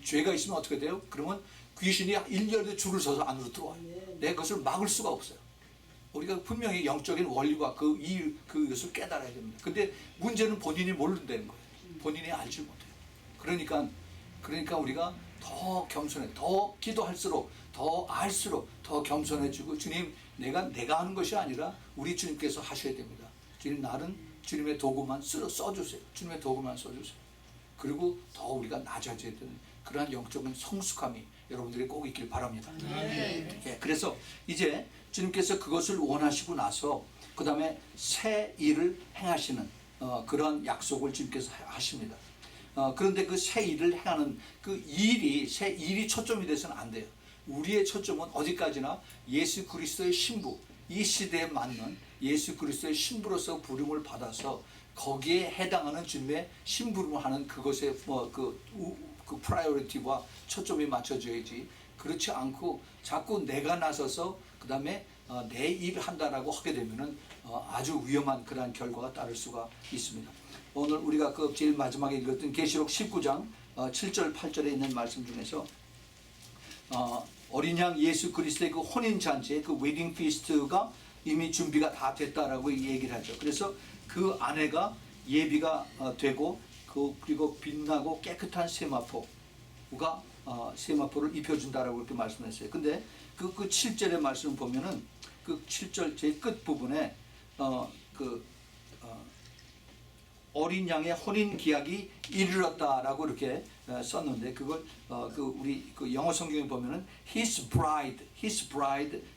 죄가 있으면 어떻게 돼요? 그러면 귀신이 일렬로 줄을 서서 안으로 들어와요. 내가 그것을 막을 수가 없어요. 우리가 분명히 영적인 원리와 그것을 깨달아야 됩니다. 근데 문제는 본인이 모른다는 거예요. 본인이 알지 못해요. 그러니까 우리가 더 겸손해, 더 기도할수록, 더 알수록 더 겸손해지고, 주님, 내가 하는 것이 아니라 우리 주님께서 하셔야 됩니다. 주님, 나는 주님의 도구만 써주세요. 주님의 도구만 써주세요. 그리고 더 우리가 낮아져야 되는 그러한 영적인 성숙함이 여러분들이 꼭 있길 바랍니다. 예, 그래서 이제 주님께서 그것을 원하시고 나서 그 다음에 새 일을 행하시는 그런 약속을 주님께서 하십니다. 그런데 그 새 일을 행하는 새 일이 초점이 돼서는 안 돼요. 우리의 초점은 어디까지나 예수 그리스도의 신부, 이 시대에 맞는 예수 그리스도의 신부로서 부름을 받아서 거기에 해당하는 주님의 심부름을 하는 그것에 그 프라이어리티와 초점이 맞춰져야지, 그렇지 않고 자꾸 내가 나서서 그 다음에 내 일을 한다라고 하게 되면은 아주 위험한 그러한 결과가 따를 수가 있습니다. 오늘 우리가 그 제일 마지막에 읽었던 계시록 19장 7절 8절에 있는 말씀 중에서 어린 양 예수 그리스도의 그 혼인 잔치의 그 웨딩 피스트가 이미 준비가 다 됐다라고 얘기를 하죠. 그래서 그 아내가 예비가 되고 그리고 빛나고 깨끗한 세마포가 세마포를 입혀준다라고 이렇게 말씀했어요. 근데 그 7절의 말씀 보면은 그 7절 제일 끝 부분에 어린 양의 혼인 기약이 이르렀다라고 이렇게 썼는데, 그걸 우리 그 영어 성경에 보면은 His bride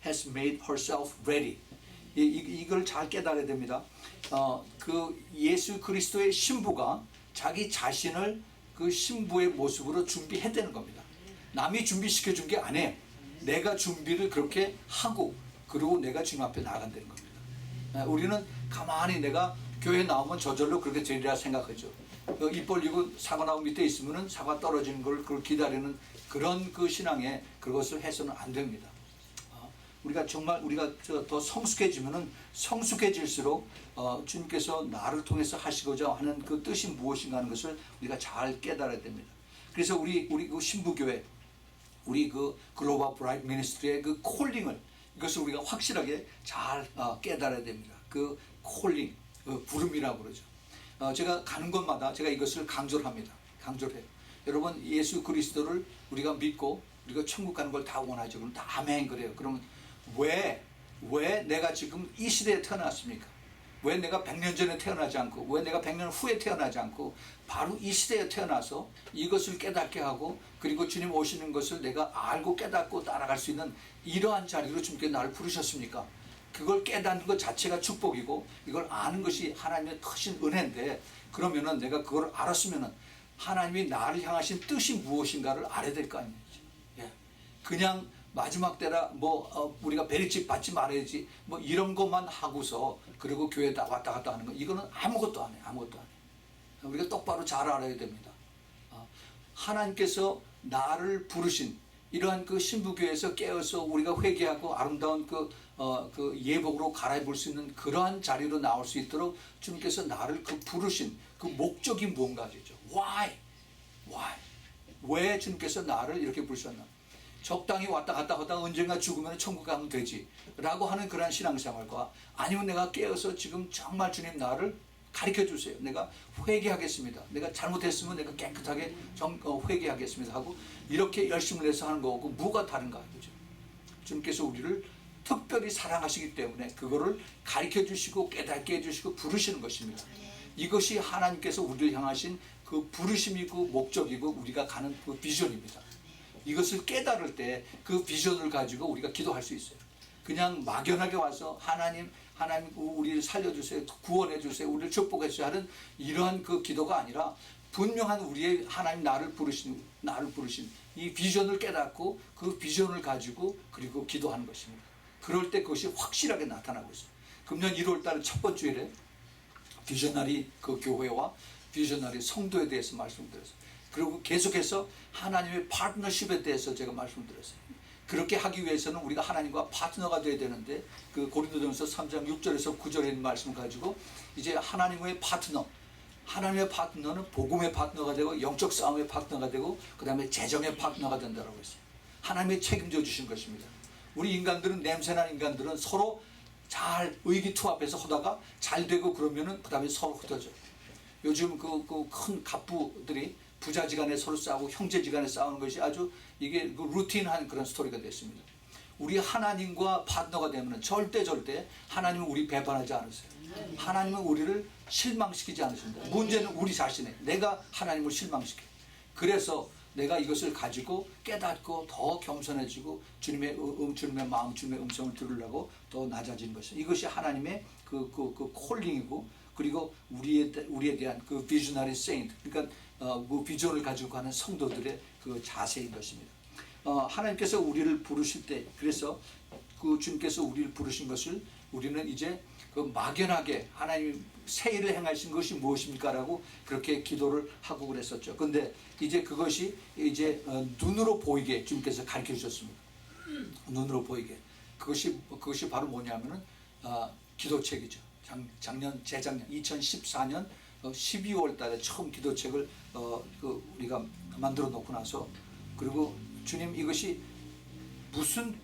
has made herself ready. 이걸 잘 깨달아야 됩니다. 그 예수 그리스도의 신부가 자기 자신을 그 신부의 모습으로 준비했다는 겁니다. 남이 준비시켜 준 게 아니에요. 내가 준비를 그렇게 하고 그리고 내가 주님 앞에 나간다는 겁니다. 우리는 가만히 내가 교회 나오면 저절로 그렇게 되리라 생각하죠. 입 벌리고 사과 나무 밑에 있으면은 사과 떨어지는 걸 그걸 기다리는 그런 그 신앙에 그것을 해서는 안 됩니다. 우리가 정말 더 성숙해지면은 성숙해질수록 주님께서 나를 통해서 하시고자 하는 그 뜻이 무엇인가 하는 것을 우리가 잘 깨달아야 됩니다. 그래서 우리 그 신부교회, 우리 그 글로벌 브라이트 미니스트리의 그 콜링을, 이것을 우리가 확실하게 잘 깨달아야 됩니다. 그 콜링, 부름이라고 그러죠. 제가 가는 곳마다 제가 이것을 강조를 합니다. 강조를 해요. 여러분, 예수 그리스도를 우리가 믿고 우리가 천국 가는 걸 다 원하죠. 그럼 다 아멘 그래요. 그러면 왜 내가 지금 이 시대에 태어났습니까? 왜 내가 100년 전에 태어나지 않고, 왜 내가 100년 후에 태어나지 않고 바로 이 시대에 태어나서 이것을 깨닫게 하고, 그리고 주님 오시는 것을 내가 알고 깨닫고 따라갈 수 있는 이러한 자리로 주님께 나를 부르셨습니까? 그걸 깨닫는 것 자체가 축복이고, 이걸 아는 것이 하나님의 크신 은혜인데, 그러면은 내가 그걸 알았으면은 하나님이 나를 향하신 뜻이 무엇인가를 알아야 될 거 아니에요. 예. 그냥 마지막 때라 우리가 베리집 받지 말아야지 이런 것만 하고서 그리고 교회에 왔다 갔다 하는 거, 이거는 아무것도 안 해요. 아무것도 안 해요. 우리가 똑바로 잘 알아야 됩니다. 하나님께서 나를 부르신 이러한 그 신부교회에서 깨어서 우리가 회개하고 아름다운 그 예복으로 갈아입을 수 있는 그러한 자리로 나올 수 있도록 주님께서 나를 부르신 그 목적이 무언가죠. Why? 왜 주님께서 나를 이렇게 부르셨나? 적당히 왔다 갔다 하다가 언젠가 죽으면 천국 가면 되지 라고 하는 그런 신앙생활과, 아니면 내가 깨어서 지금 정말 주님 나를 가르쳐 주세요. 내가 회개하겠습니다. 내가 잘못했으면 내가 깨끗하게 회개하겠습니다 하고 이렇게 열심을 내서 하는 거고 뭐가 다른가 하죠. 주님께서 우리를 특별히 사랑하시기 때문에 그거를 가르쳐 주시고 깨닫게 해주시고 부르시는 것입니다. 이것이 하나님께서 우리를 향하신 그 부르심이고 목적이고 우리가 가는 그 비전입니다. 이것을 깨달을 때 그 비전을 가지고 우리가 기도할 수 있어요. 그냥 막연하게 와서 하나님 우리를 살려주세요, 구원해 주세요, 우리를 축복해 주세요 하는 이러한 그 기도가 아니라, 분명한 우리의 하나님 나를 부르신 이 비전을 깨닫고 그 비전을 가지고 그리고 기도하는 것입니다. 그럴 때 그것이 확실하게 나타나고 있어요. 금년 1월 달 첫 번째 일에 비전나리 그 교회와 비전나리 성도에 대해서 말씀드렸어요. 그리고 계속해서 하나님의 파트너십에 대해서 제가 말씀드렸어요. 그렇게 하기 위해서는 우리가 하나님과 파트너가 되어야 되는데, 그 고린도전서 3장 6절에서 9절에 있는 말씀을 가지고 이제 하나님의 파트너는 복음의 파트너가 되고 영적 싸움의 파트너가 되고 그 다음에 재정의 파트너가 된다고 했어요. 하나님이 책임져 주신 것입니다. 우리 인간들은, 냄새난 인간들은 서로 잘 의기투합해서 하다가 잘 되고 그러면은 그 다음에 서로 흩어져. 요즘 그 큰 갑부들이 부자지간에 서로 싸우고 형제지간에 싸우는 것이 아주 이게 그 루틴한 그런 스토리가 됐습니다. 우리 하나님과 파트너가 되면 절대 하나님은 우리 배반하지 않으세요. 하나님은 우리를 실망시키지 않으신다. 문제는 우리 자신에 내가 하나님을 실망시켜. 그래서 내가 이것을 가지고 깨닫고 더 겸손해지고 주님의 마음, 주님의 음성을 들으려고 더 낮아지는 것이죠. 이것이 하나님의 그 콜링이고, 그리고 우리에 대한 그 비주너리 세인트, 그러니까 그 비전을 가지고 가는 성도들의 그 자세인 것입니다. 하나님께서 우리를 부르실 때, 그래서 그 주님께서 우리를 부르신 것을 우리는 이제 그 막연하게 하나님 새 일을 행하신 것이 무엇입니까? 라고 그렇게 기도를 하고 그랬었죠. 근데 이제 그것이 이제 눈으로 보이게 주님께서 가르쳐 주셨습니다. 눈으로 보이게. 그것이 바로 뭐냐면은 기도책이죠. 재작년 2014년 12월 달에 처음 기도책을 우리가 만들어 놓고 나서, 그리고 주님 이것이 무슨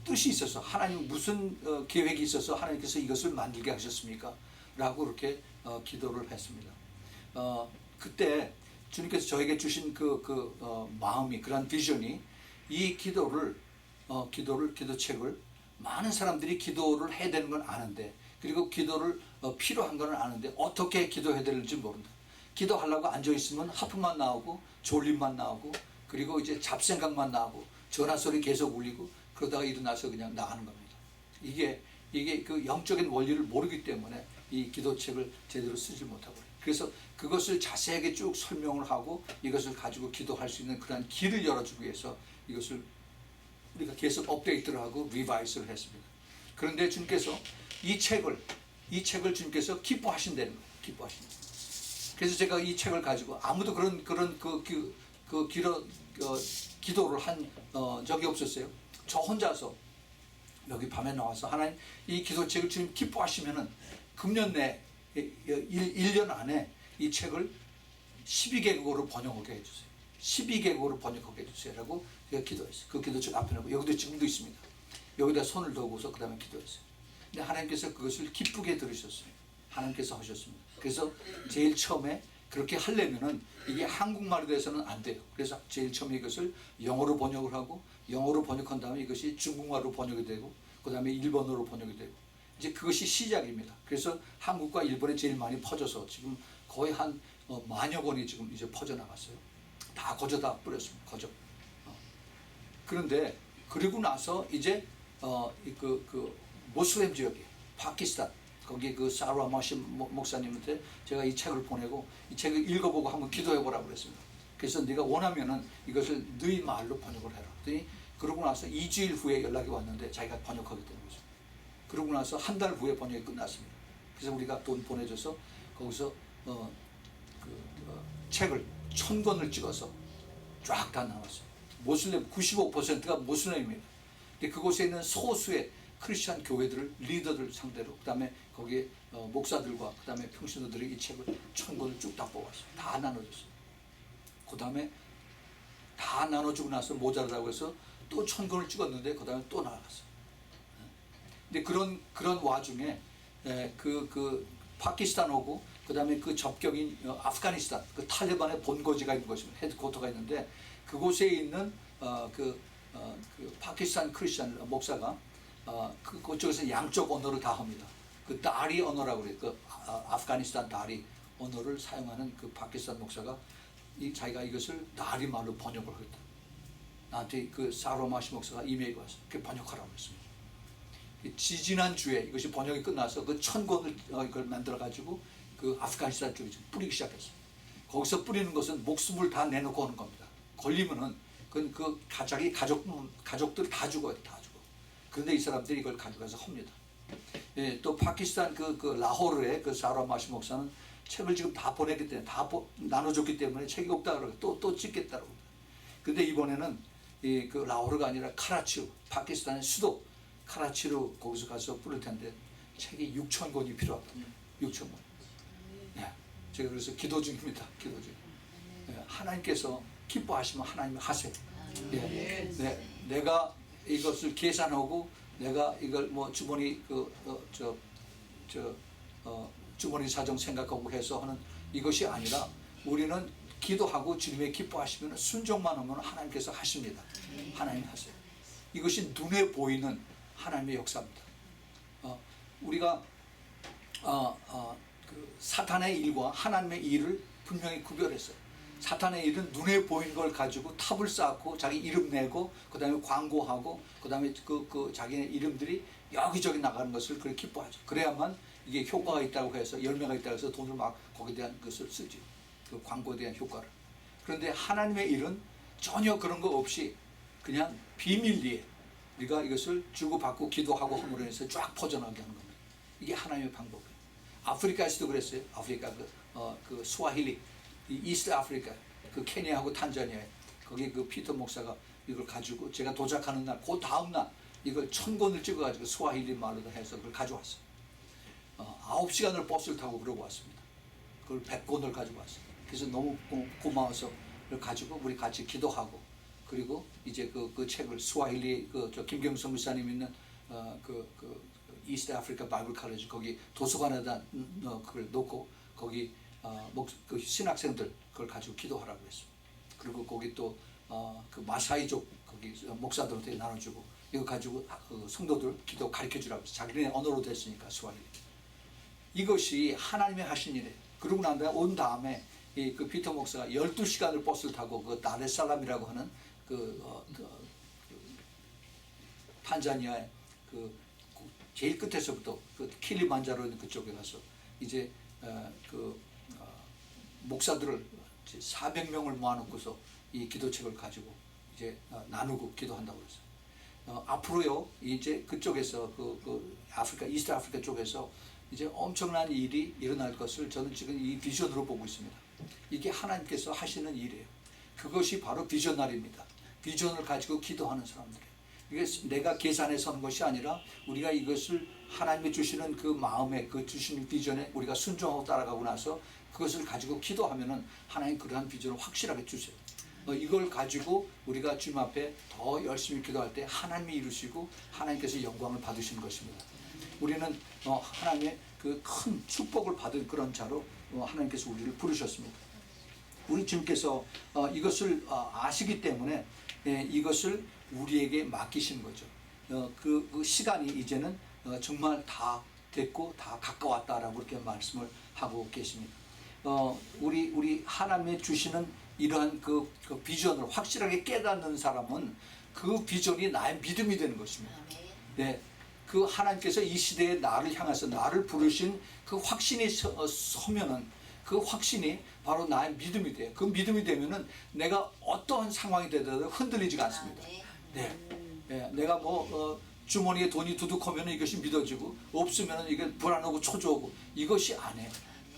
뜻이 있어서, 하나님 무슨 계획이 있어서 하나님께서 이것을 만들게 하셨습니까? 라고 그렇게 기도를 했습니다. 그때 주님께서 저에게 주신 마음이, 그런 비전이, 이 기도책을 많은 사람들이 기도를 해야 되는 건 아는데, 그리고 기도를 필요한 건 아는데 어떻게 기도해야 될지 모른다. 기도하려고 앉아있으면 하품만 나오고 졸림만 나오고, 그리고 이제 잡생각만 나오고 전화소리 계속 울리고, 그러다가 일어나서 그냥 나가는 겁니다. 이게 그 영적인 원리를 모르기 때문에 이 기도책을 제대로 쓰지 못하고, 그래서 그것을 자세하게 쭉 설명을 하고 이것을 가지고 기도할 수 있는 그런 길을 열어주기 위해서 이것을 우리가 계속 업데이트를 하고 리바이스를 했습니다. 그런데 주님께서 이 책을 주님께서 기뻐하신다는 거예요. 기뻐하신다. 그래서 제가 이 책을 가지고, 아무도 그런 기도를 한 적이 없었어요. 저 혼자서 여기 밤에 나와서, 하나님 이 기도책을 주님 기뻐하시면은 금년 내 1년 안에 이 책을 12개국어로 번역하게 해주세요. 12개국어로 번역하게 해주세요. 라고 제가 기도했어요. 그 기도책 앞에 놓고, 여기도 지금도 있습니다. 여기다 손을 넣고서 그 다음에 기도했어요. 근데 하나님께서 그것을 기쁘게 들으셨어요. 하나님께서 하셨습니다. 그래서 제일 처음에 그렇게 하려면은 이게 한국말로 돼서는 안 돼요. 그래서 제일 처음에 이것을 영어로 번역을 하고, 영어로 번역한 다음에 이것이 중국말로 번역이 되고, 그 다음에 일본어로 번역이 되고, 이제 그것이 시작입니다. 그래서 한국과 일본에 제일 많이 퍼져서 지금 거의 한 10,000여 권이 지금 이제 퍼져나갔어요. 다 거저다 뿌렸습니다. 거저. 그런데 그리고 나서 이제 모슬렘 지역에 파키스탄, 거기 그 사라 마시 목사님한테 제가 이 책을 보내고, 이 책을 읽어보고 한번 기도해보라고 그랬습니다. 그래서 네가 원하면은 이것을 너희 말로 번역을 해라. 그랬더니 그러고 나서 2주일 후에 연락이 왔는데 자기가 번역하겠다는 거죠. 그러고 나서 한 달 후에 번역이 끝났습니다. 그래서 우리가 돈 보내줘서 거기서 책을 1000권을 찍어서 쫙 다 나왔어요. 모슬렘 95%가 모슬렘입니다. 근데 그곳에 있는 소수의 크리스천 교회들을, 리더들 상대로, 그 다음에 거기에 목사들과 그 다음에 평신도들이 이 책을 1000권을 쭉 다 뽑았어요. 다 나눠줬어요. 그 다음에 다 나눠주고 나서 모자라고 해서 또 1000권을 찍었는데 그 다음에 또 나갔어요. 근데 그런 와중에 파키스탄하고 그 다음에 그 접경인 아프가니스탄, 그 탈레반의 본거지가 있는 것입니다. 헤드쿼터가 있는데 그곳에 있는 그 파키스탄 크리스천 목사가 그쪽에서 양쪽 언어를 다 합니다. 그 다리 언어라고 그래요. 그 아프가니스탄 다리 언어를 사용하는 그 파키스탄 목사가 자기가 이것을 다리 말로 번역을 하겠다. 나한테 그 사로마시 목사가 이메일이 와서 그 번역하라고 했습니다. 지지난 주에 이것이 번역이 끝나서 그 1000권을 이걸 만들어 가지고 그 아프가니스탄 쪽에 뿌리기 시작했어요. 거기서 뿌리는 것은 목숨을 다 내놓고 하는 겁니다. 걸리면은 그 자기 가족들 다 죽어요. 다 죽어. 그런데 이 사람들이 이걸 가져가서 합니다. 예, 또 파키스탄 그 라호르의 그 사라마시 목사는 책을 지금 다 보냈기 때문에, 다 나눠줬기 때문에 책이 없다 그러고 또 찍겠다고. 근데 이번에는 그 라호르가 아니라 카라치, 파키스탄의 수도 카라치로 거기서 가서 뿌릴 텐데 책이 6,000권이 필요하다. 6,000권. 예, 제가 그래서 기도 중입니다. 기도 중. 예, 하나님께서 기뻐하시면 하나님이 하세요. 예, 네, 내가 이것을 계산하고 내가 이걸 뭐 주머니 주머니 사정 생각하고 해서 하는 이것이 아니라 우리는 기도하고 주님의 기뻐하시면 순종만 하면 하나님께서 하십니다. 하나님 하세요. 이것이 눈에 보이는 하나님의 역사입니다. 우리가 그 사탄의 일과 하나님의 일을 분명히 구별했어요. 사탄의 일은 눈에 보이는 걸 가지고 탑을 쌓고 자기 이름 내고 그 다음에 광고하고 그 다음에 그 자기네 이름들이 여기저기 나가는 것을 그렇게 기뻐하죠. 그래야만 이게 효과가 있다고 해서 열매가 있다고 해서 돈을 막 거기에 대한 것을 쓰죠. 그 광고에 대한 효과를. 그런데 하나님의 일은 전혀 그런 거 없이 그냥 비밀리에 우리가 이것을 주고받고 기도하고 함으로 해서 쫙 퍼져나가게 하는 겁니다. 이게 하나님의 방법이에요. 아프리카에서도 그랬어요. 아프리카 그 스와힐리, 이스트 아프리카, 그 케냐하고 탄자니아에 거기 그 피터 목사가 이걸 가지고 제가 도착하는 날, 그 다음 날 이걸 1000권을 찍어가지고 스와힐리 말로 해서 그걸 가져왔어요. 9시간을 버스를 타고 그러고 왔습니다. 그걸 100권을 가지고 왔어요. 그래서 너무 고마워서 그걸 가지고 우리 같이 기도하고 그리고 이제 그 책을 스와힐리 저 김경성 목사님 있는 이스트 아프리카 바이블 칼리지 거기 도서관에다 그걸 놓고 거기 그 신학생들 그걸 가지고 기도하라고 했습니다. 그리고 거기 또 그 마사이족 거기 목사들한테 나눠주고 이거 가지고 성도들 기도 가르쳐 주라고 해서 자기네 언어로 됐으니까 스와힐리. 이것이 하나님의 하신 일이에요. 그러고 난 다음에 온 다음에 그 피터 목사가 12시간을 버스를 타고 그 다레살람이라고 하는 탄자니아의 제일 끝에서부터 그 킬리만자로 있는 그쪽에 가서 이제 목사들을 400명을 모아놓고서 이 기도책을 가지고 이제 나누고 기도한다고 그랬어요. 앞으로요 이제 그쪽에서 아프리카 이스트 아프리카 쪽에서 이제 엄청난 일이 일어날 것을 저는 지금 이 비전으로 보고 있습니다. 이게 하나님께서 하시는 일이에요. 그것이 바로 비전날입니다. 비전을 가지고 기도하는 사람들이에요. 이게 내가 계산해서 하는 것이 아니라 우리가 이것을 하나님이 주시는 그 마음에 그 주시는 비전에 우리가 순종하고 따라가고 나서 그것을 가지고 기도하면은 하나님 그러한 비전을 확실하게 주세요. 이걸 가지고 우리가 주님 앞에 더 열심히 기도할 때 하나님이 이루시고 하나님께서 영광을 받으시는 것입니다. 우리는 하나님의 그 큰 축복을 받은 그런 자로 하나님께서 우리를 부르셨습니다. 우리 주님께서 이것을 아시기 때문에 이것을 우리에게 맡기신 거죠. 그 시간이 이제는 정말 다 됐고 다 가까웠다라고 그렇게 말씀을 하고 계십니다. 우리 하나님의 주시는 이러한 그 비전을 확실하게 깨닫는 사람은 그 비전이 나의 믿음이 되는 것입니다. 네, 그 하나님께서 이 시대에 나를 향해서 나를 부르신 그 확신이 서면은 그 확신이 바로 나의 믿음이 돼요. 그 믿음이 되면은 내가 어떠한 상황이 되더라도 흔들리지가 않습니다. 네, 네. 내가 주머니에 돈이 두둑하면 이것이 믿어지고 없으면 이게 불안하고 초조하고 이것이 아니에요.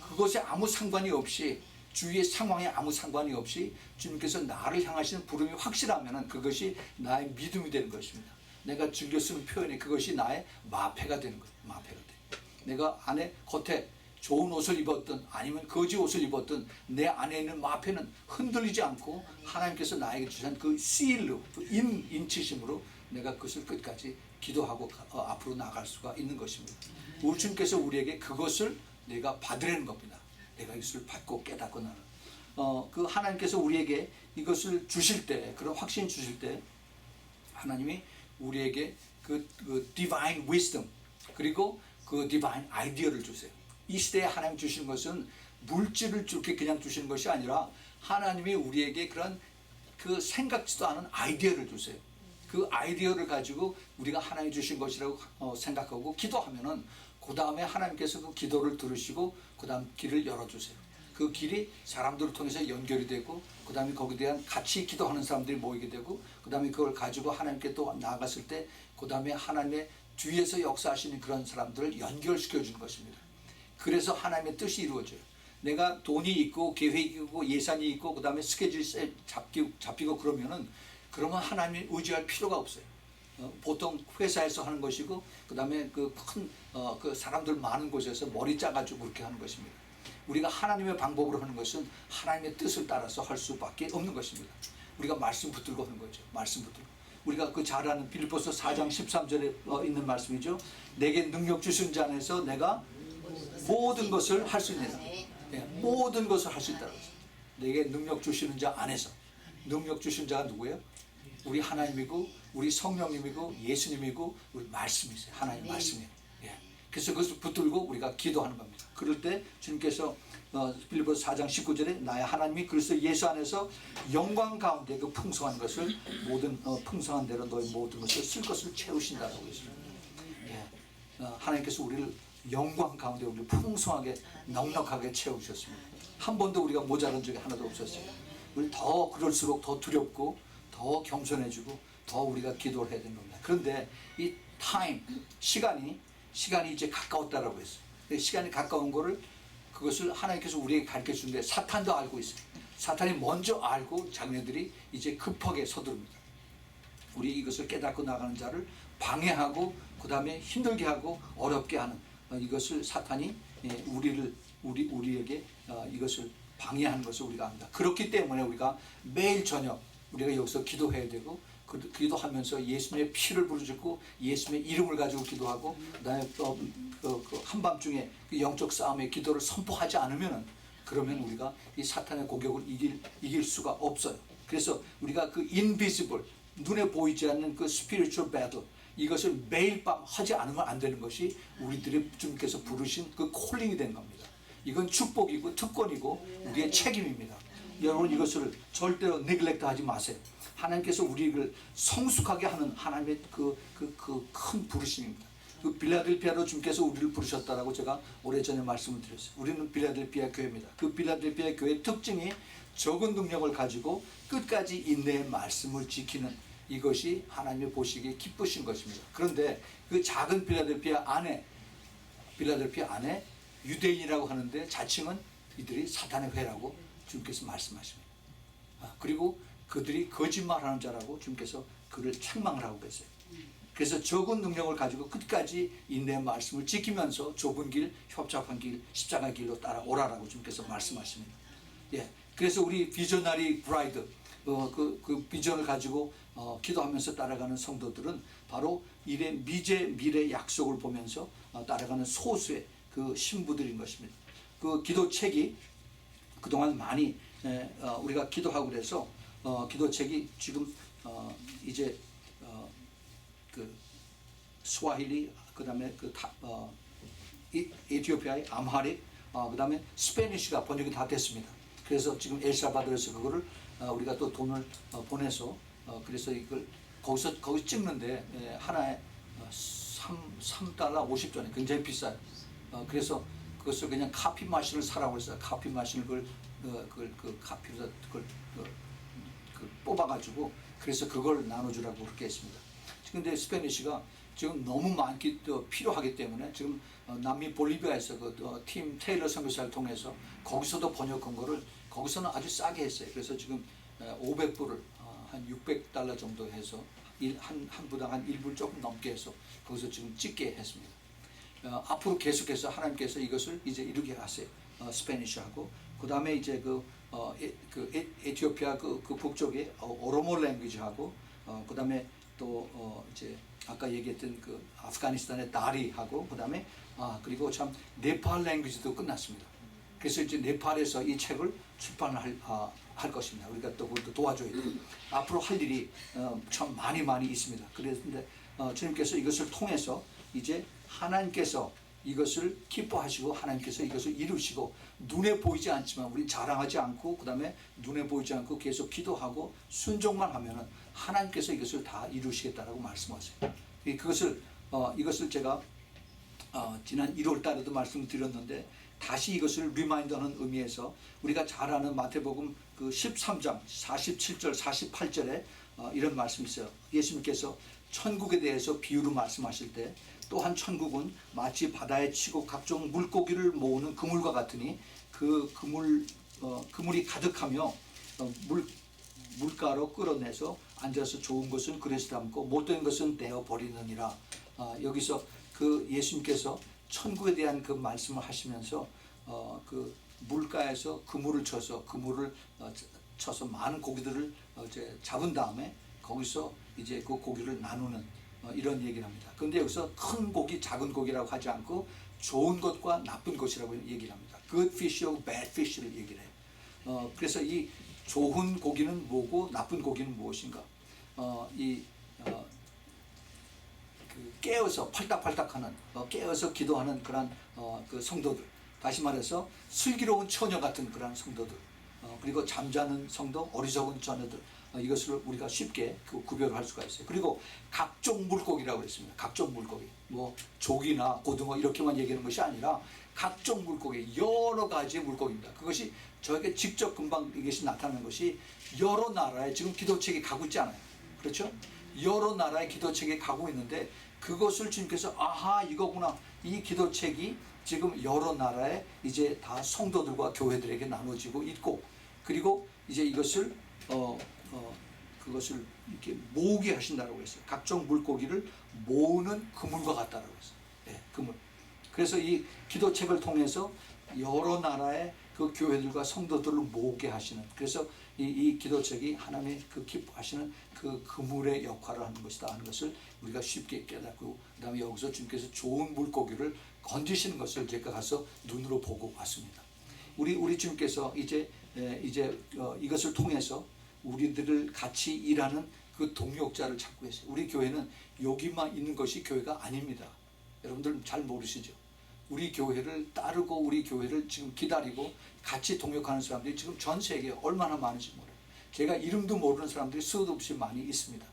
그것에 아무 상관이 없이 주위의 상황에 아무 상관이 없이 주님께서 나를 향하시는 부름이 확실하면 그것이 나의 믿음이 되는 것입니다. 내가 즐겨 쓰는 표현이 그것이 나의 마패가 되는 거예요. 마패가 돼. 내가 겉에 좋은 옷을 입었든 아니면 거지 옷을 입었든 내 안에 있는 마패는 흔들리지 않고 하나님께서 나에게 주신 그 시일로 인치심으로 내가 그것을 끝까지 기도하고 앞으로 나갈 수가 있는 것입니다. 우리 주님께서 우리에게 그것을 내가 받으려는 겁니다. 내가 이것을 받고 깨닫고 나는 그 하나님께서 우리에게 이것을 주실 때 그런 확신 주실 때 하나님이 우리에게 그 divine wisdom 그리고 그 divine idea를 주세요. 이 시대에 하나님 주시는 것은 물질을 이렇게 그냥 주시는 것이 아니라 하나님이 우리에게 그런 그 생각지도 않은 아이디어를 주세요. 그 아이디어를 가지고 우리가 하나님 주신 것이라고 생각하고 기도하면은 그 다음에 하나님께서 그 기도를 들으시고 그 다음 길을 열어주세요. 그 길이 사람들을 통해서 연결이 되고 그 다음에 거기에 대한 같이 기도하는 사람들이 모이게 되고 그 다음에 그걸 가지고 하나님께 또 나아갔을 때 그 다음에 하나님의 뒤에서 역사하시는 그런 사람들을 연결시켜 주는 것입니다. 그래서 하나님의 뜻이 이루어져요. 내가 돈이 있고 계획이 있고 예산이 있고 그 다음에 스케줄이 잡히고 그러면 하나님을 의지할 필요가 없어요. 보통 회사에서 하는 것이고 그 다음에 그 사람들 많은 곳에서 머리 짜가지고 그렇게 하는 것입니다. 우리가 하나님의 방법으로 하는 것은 하나님의 뜻을 따라서 할 수밖에 없는 것입니다. 우리가 말씀 붙들고 하는 거죠. 말씀 붙들고. 우리가 그 잘 아는 빌립보서 4장 13절에 있는 말씀이죠. 내게 능력 주신 자 안에서 내가 모든 것을 할 수 있는, 모든 것을 할 수 있다는 거죠. 내게 능력 주시는 자 안에서. 능력 주신 자가 누구예요? 우리 하나님이고 우리 성령님이고 예수님이고 우리 말씀이세요. 하나님 말씀이에요. 그래서 그것을 붙들고 우리가 기도하는 겁니다. 그럴 때 주님께서 빌립보서 4장 19절에 나의 하나님이 그리스도 예수 안에서 영광 가운데 그 풍성한 것을 모든 풍성한 대로 너희 모든 것을 쓸 것을 채우신다라고 했습니다. 하나님께서 우리를 영광 가운데 우리를 풍성하게 넉넉하게 채우셨습니다. 한 번도 우리가 모자란 적이 하나도 없었어요. 우리 더 그럴수록 더 두렵고 더 겸손해지고 더 우리가 기도를 해야 되는 겁니다. 그런데 이 타임, 시간이 이제 가까웠다라고 했어요. 시간이 가까운 거를 그것을 하나님께서 우리에게 가르쳐 주는데 사탄도 알고 있어요. 사탄이 먼저 알고 자기네들이 이제 급하게 서두릅니다. 우리 이것을 깨닫고 나가는 자를 방해하고 그 다음에 힘들게 하고 어렵게 하는 이것을 사탄이 우리에게 이것을 방해하는 것을 우리가 압니다. 그렇기 때문에 우리가 매일 저녁 우리가 여기서 기도해야 되고 기도하면서 예수님의 피를 부르짖고 예수님의 이름을 가지고 기도하고 그다음에 한밤중에 그 영적 싸움의 기도를 선포하지 않으면 그러면 우리가 이 사탄의 공격을 이길 수가 없어요. 그래서 우리가 그 invisible 눈에 보이지 않는 그 spiritual battle 이것을 매일 밤 하지 않으면 안 되는 것이 우리들의 주님께서 부르신 그 콜링이 된 겁니다. 이건 축복이고 특권이고 우리의 책임입니다. 여러분 이것을 절대로 neglect 하지 마세요. 하나님께서 우리를 성숙하게 하는 하나님의 그 큰 부르심입니다. 그 빌라델피아로 주님께서 우리를 부르셨다라고 제가 오래전에 말씀을 드렸어요. 우리는 빌라델피아 교회입니다. 그 빌라델피아 교회의 특징이 적은 능력을 가지고 끝까지 인내의 말씀을 지키는 이것이 하나님의 보시기에 기쁘신 것입니다. 그런데 그 작은 빌라델피아 안에 유대인이라고 하는데 자칭은 이들이 사탄의 회라고 주님께서 말씀하십니다. 그리고 그들이 거짓말하는 자라고 주님께서 그를 책망을 하고 계세요. 그래서 적은 능력을 가지고 끝까지 인내의 말씀을 지키면서 좁은 길, 협착한 길, 십자가 길로 따라오라라고 주님께서 말씀하십니다. 그래서 우리 비저너리 브라이드 그 비전을 가지고 기도하면서 따라가는 성도들은 바로 이래 미래 약속을 보면서 따라가는 소수의 그 신부들인 것입니다. 그 기도책이 그동안 많이 우리가 기도하고 그래서 기도책이 지금 이제 그 스와힐리 그다음에 에티오피아의 암하릭 그다음에 스페니쉬가 번역이 다 됐습니다. 그래서 지금 엘살바도르에서 그거를 우리가 또 돈을 보내서 그래서 이걸 거기 찍는데 하나에 $3 50전에 굉장히 비싸요. 그래서 그것을 그냥 카피 마신을 사라고 했어요. 카피 마신을 그 카피로 그걸 뽑아가지고 그래서 그걸 나눠주라고 그렇게 했습니다. 근데 스페니쉬가 지금 너무 많기 필요하기 때문에 지금 남미 볼리비아에서 팀 테일러 선교사를 통해서 거기서도 번역한 거를 거기서는 아주 싸게 했어요. 그래서 지금 500불을 한 $600 정도 해서 한 부당 한 1불 조금 넘게 해서 거기서 지금 찍게 했습니다. 앞으로 계속해서 하나님께서 이것을 이제 이루게 하세요. 스페니쉬하고 그 다음에 이제 에티오피아 그 북쪽에 오로모 랭귀지하고 그 다음에 또 이제 아까 얘기했던 그 아프가니스탄의 다리하고 그 다음에 그리고 참 네팔 랭귀지도 끝났습니다. 그래서 이제 네팔에서 이 책을 출판을 할 것입니다. 우리가 또 그것도 도와줘야 돼요. 앞으로 할 일이 참 많이 있습니다. 그런데 주님께서 이것을 통해서 이제 하나님께서 이것을 기뻐하시고 하나님께서 이것을 이루시고 눈에 보이지 않지만 우리 자랑하지 않고 그 다음에 눈에 보이지 않고 계속 기도하고 순종만 하면은 하나님께서 이것을 다 이루시겠다라고 말씀하세요. 이것을 제가 지난 1월 달에도 말씀드렸는데 다시 이것을 리마인드하는 의미에서 우리가 잘 아는 마태복음 그 13장 47절 48절에 이런 말씀이 있어요. 예수님께서 천국에 대해서 비유로 말씀하실 때 또한 천국은 마치 바다에 치고 각종 물고기를 모으는 그물과 같으니 그 그물이 가득하며 물가로 끌어내서 앉아서 좋은 것은 그릇에 담고 못된 것은 떼어 버리느니라. 여기서 그 예수님께서 천국에 대한 그 말씀을 하시면서 그 물가에서 그물을 쳐서 많은 고기들을 이제 잡은 다음에 거기서 이제 그 고기를 나누는 이런 얘기를 합니다. 그런데 여기서 큰 고기, 작은 고기라고 하지 않고 좋은 것과 나쁜 것이라고 얘기를 합니다. Good fish하고 bad fish를 얘기를 해요. 그래서 이 좋은 고기는 뭐고 나쁜 고기는 무엇인가? 그 깨어서 팔딱팔딱하는 깨어서 기도하는 그런 그 성도들, 다시 말해서 슬기로운 처녀 같은 그런 성도들, 그리고 잠자는 성도, 어리석은 처녀들, 이것을 우리가 쉽게 구별할 수가 있어요. 그리고 각종 물고기라고 했습니다. 각종 물고기, 뭐 조기나 고등어 이렇게만 얘기하는 것이 아니라 각종 물고기, 여러 가지의 물고기입니다. 그것이 저에게 직접 금방 이것이 나타나는 것이 여러 나라에 지금 기도책이 가고 있지 않아요. 그렇죠? 여러 나라의 기도책이 가고 있는데 그것을 주님께서 아하 이거구나, 이 기도책이 지금 여러 나라에 이제 다 성도들과 교회들에게 나눠지고 있고, 그리고 이제 이것을 그것을 이렇게 모으게 하신다라고 했어요. 각종 물고기를 모으는 그물과 같다라고 했어요. 네, 그물. 그래서 이 기도책을 통해서 여러 나라의 그 교회들과 성도들을 모으게 하시는, 그래서 이 기도책이 하나님의 그 기뻐하시는 그 그물의 역할을 하는 것이다 하는 것을 우리가 쉽게 깨닫고, 그 다음에 여기서 주님께서 좋은 물고기를 건지시는 것을 제가 가서 눈으로 보고 왔습니다. 우리 주님께서 이제 이것을 통해서 우리들을 같이 일하는 그 동역자를 찾고 계세요. 우리 교회는 여기만 있는 것이 교회가 아닙니다. 여러분들 잘 모르시죠? 우리 교회를 따르고 우리 교회를 지금 기다리고 같이 동역하는 사람들이 지금 전 세계에 얼마나 많은지 몰라요. 제가 이름도 모르는 사람들이 수도 없이 많이 있습니다.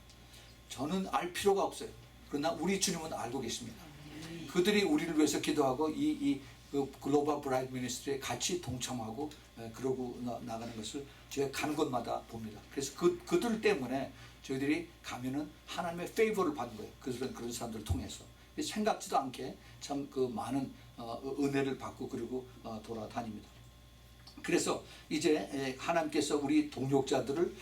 저는 알 필요가 없어요. 그러나 우리 주님은 알고 계십니다. 그들이 우리를 위해서 기도하고 그 글로벌 브라이트 미니스트리에 같이 동참하고 그러고 나가는 것을 제가 가는 곳마다 봅니다. 그래서 그들 때문에 저희들이 가면은 하나님의 페이버를 받는 거예요. 그런 사람들을 통해서 생각지도 않게 참 그 많은 은혜를 받고 그리고 돌아다닙니다. 그래서 이제 하나님께서 우리 동역자들을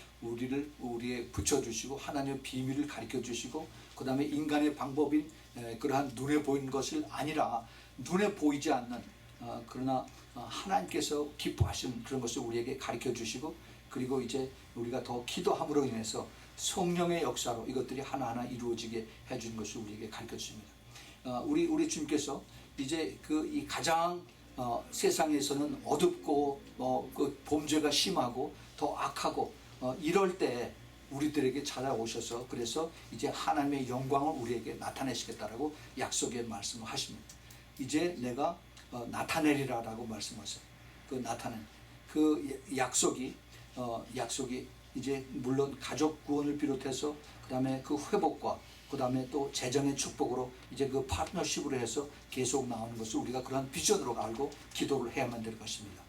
우리에 붙여주시고 하나님의 비밀을 가르쳐 주시고, 그 다음에 인간의 방법인 그러한 눈에 보이는 것을 아니라 눈에 보이지 않는 그러나 하나님께서 기뻐하시는 그런 것을 우리에게 가르쳐 주시고, 그리고 이제 우리가 더 기도함으로 인해서 성령의 역사로 이것들이 하나하나 이루어지게 해주는 것을 우리에게 가르쳐 주십니다. 우리 주님께서 이제 이 가장 세상에서는 어둡고 그 범죄가 심하고 더 악하고 이럴 때 우리들에게 찾아오셔서 그래서 이제 하나님의 영광을 우리에게 나타내시겠다라고 약속의 말씀을 하십니다. 이제 내가 나타내리라라고 말씀하세요. 그 나타낸 그 약속이 이제 물론 가족 구원을 비롯해서 그 다음에 그 회복과 그 다음에 또 재정의 축복으로 이제 그 파트너십으로 해서 계속 나오는 것을 우리가 그런 비전으로 알고 기도를 해야만 될 것입니다.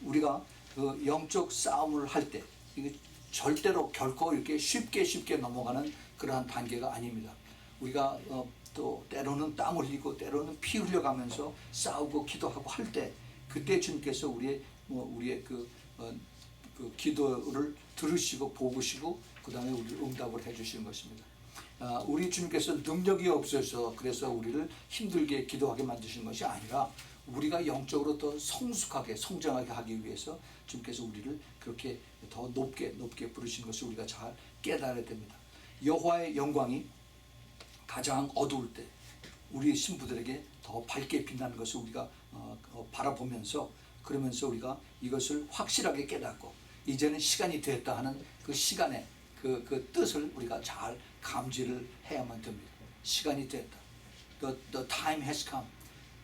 우리가 그 영적 싸움을 할 때 이게 절대로 결코 이렇게 쉽게 넘어가는 그러한 단계가 아닙니다. 우리가 또 때로는 땀 흘리고 때로는 피 흘려가면서 싸우고 기도하고 할 때 그때 주님께서 우리의 그 기도를 들으시고 보시고 그 다음에 우리를 응답을 해주시는 것입니다. 우리 주님께서 능력이 없어서 그래서 우리를 힘들게 기도하게 만드시는 것이 아니라 우리가 영적으로 더 성숙하게 성장하게 하기 위해서 주님께서 우리를 그렇게 더 높게 부르시는 것을 우리가 잘 깨달아야 됩니다. 여호와의 영광이 가장 어두울 때 우리 신부들에게 더 밝게 빛나는 것을 우리가 바라보면서 그러면서 우리가 이것을 확실하게 깨닫고 이제는 시간이 됐다 하는 그 시간의 그 뜻을 우리가 잘 감지를 해야만 됩니다. 시간이 됐다. The time has come.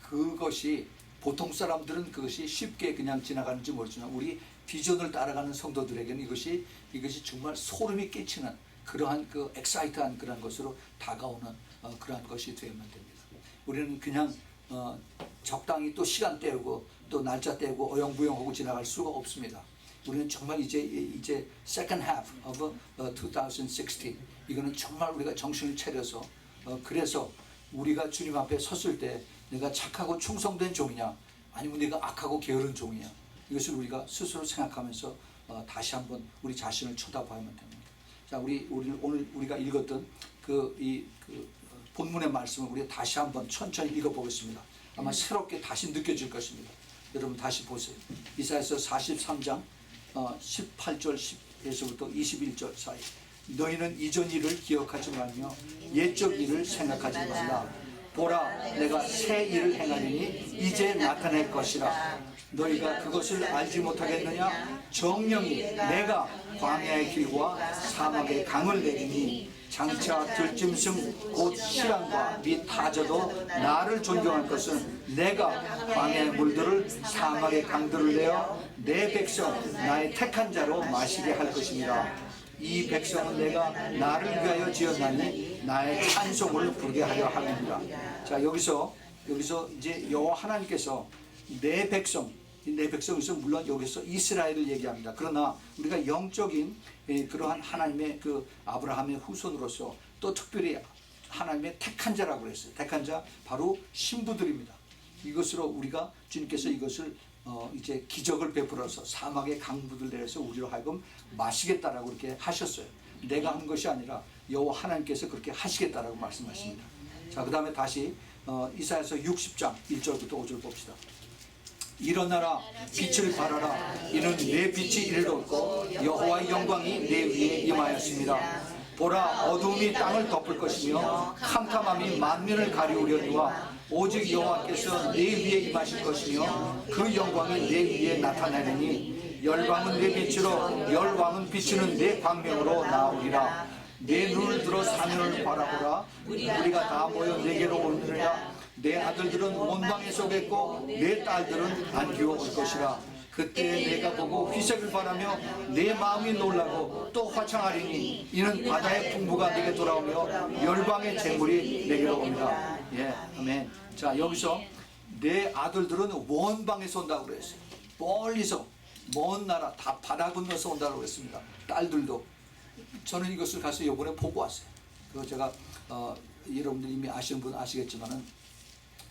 그것이 보통 사람들은 그것이 쉽게 그냥 지나가는지 모르지만 우리 비전을 따라가는 성도들에게는 이것이 정말 소름이 끼치는 그러한 그 엑사이트한 그런 것으로 다가오는 그러한 것이 되어야만 됩니다. 우리는 그냥 적당히 또 시간 때우고 또 날짜 때우고 어영부영하고 지나갈 수가 없습니다. 우리는 정말 이제 second half of 2016 이거는 정말 우리가 정신을 차려서 그래서 우리가 주님 앞에 섰을 때 내가 착하고 충성된 종이냐 아니면 내가 악하고 게으른 종이냐 이것을 우리가 스스로 생각하면서 다시 한번 우리 자신을 쳐다봐야만 됩니다. 자, 오늘 우리가 읽었던 그 본문의 말씀을 우리가 다시 한번 천천히 읽어보겠습니다. 아마 새롭게 다시 느껴질 것입니다. 여러분 다시 보세요. 이사야서 43장 18절에서부터 21절 사이 너희는 이전 일을 기억하지 말며 옛적 일을 생각하지 말라. 보라, 내가 새 일을 행하리니 이제 나타낼 것이라. 너희가 그것을 알지 못하겠느냐? 정령이 내가 광야의 길과 사막의 강을 내리니 장차 들짐승 곧 시랑과 및 타저도 나를 존경할 것은 내가 광야의 물들을 사막의 강들을 내어 내 백성 나의 택한 자로 마시게 할 것입니다. 이 백성은 내가 나를 위하여 지었나니 나의 찬송을 부르게 하려 함입니다. 자, 여기서 이제 여호와 하나님께서 내 백성에서 물론 여기서 이스라엘을 얘기합니다. 그러나 우리가 영적인 그러한 하나님의 그 아브라함의 후손으로서 또 특별히 하나님의 택한 자라고 그랬어요. 택한 자 바로 신부들입니다. 이것으로 우리가 주님께서 이것을 이제 기적을 베풀어서 사막의 강물을 내려서 우리로 하여금 마시겠다라고 그렇게 하셨어요. 내가 한 것이 아니라 여호와 하나님께서 그렇게 하시겠다라고 말씀하십니다. 자, 그 다음에 다시 이사야서 60장 1절부터 5절 봅시다. 일어나라, 빛을 발하라. 이는 내 빛이 이르렀고 여호와의 영광이 내 위에 임하였습니다. 보라, 어두움이 땅을 덮을 것이며 캄캄함이 만민을 가리우려니와 오직 여호와께서 내 위에 임하실 것이며 그 영광이 내 위에 나타나리니 열방은 내 빛으로 열왕은 비추는 내 광명으로 나오리라. 내 눈을 들어 사면을 바라보라. 우리가 다 모여 내게로 오느니라. 내 아들들은 원방에서 오겠고 내 딸들은 안기어 올 것이라. 그때 내가 보고 희색을 바라며 내 마음이 놀라고 또 화창하리니 이는 바다의 풍부가 내게 돌아오며 열방의 재물이 내게로 옵니다. 예, 아멘. 자, 여기서 내 아들들은 원방에서 온다고 그랬어요. 멀리서 먼 나라 다 바다 건너서 온다고 그랬습니다. 딸들도. 저는 이것을 가서 이번에 보고 왔어요. 그거 제가 여러분들 이미 아시는 분 아시겠지만은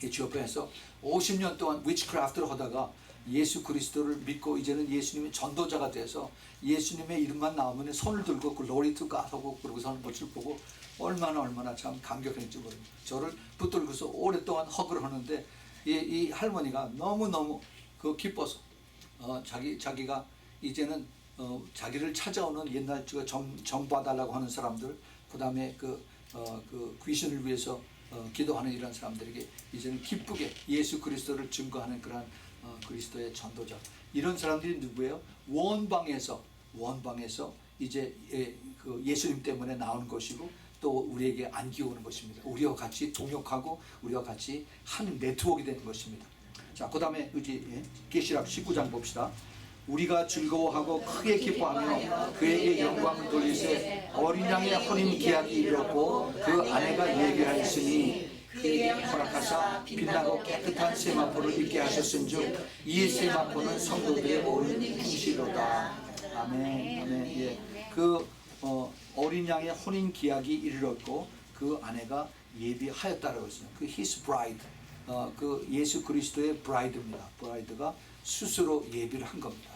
에티오피아에서 50년 동안 위치크래프트를 하다가 예수 그리스도를 믿고 이제는 예수님의 전도자가 돼서 예수님의 이름만 나오면 손을 들고 글로리 투 갓 하고 그러고서는 멋을 보고 얼마나 참 감격했는지 모릅니다. 저를 붙들고서 오랫동안 허그를 하는데 이 할머니가 너무너무 그 기뻐서 자기가 이제는 자기를 찾아오는 옛날 정봐달라고 하는 사람들, 그 다음에 그 귀신을 위해서 기도하는 이런 사람들에게 이제는 기쁘게 예수 그리스도를 증거하는 그러한 그리스도의 전도자, 이런 사람들이 누구예요? 원방에서 이제 그 예수님 때문에 나오는 것이고 또 우리에게 안기오는 것입니다. 우리와 같이 동역하고 우리와 같이 한 네트워크가 되는 것입니다. 자, 그 다음에 계시록 19장 봅시다. 우리가 즐거워하고 크게 기뻐하며 그에게 영광을 돌리세. 어린 양의 혼인 기약이 이르렀고 그 아내가 예비하였으니 그에게 허락하사 빛나고 깨끗한 세마포를 입게 하셨은즉 이 세마포는 성도들의 온 행실로다. 아멘. 아멘. 예. 그 어린 양의 혼인 기약이 이르렀고 그 아내가 예비하였다라고 했어요. 그 his bride, 그 예수 그리스도의 브라이드입니다. 브라이드가 스스로 예비를 한 겁니다.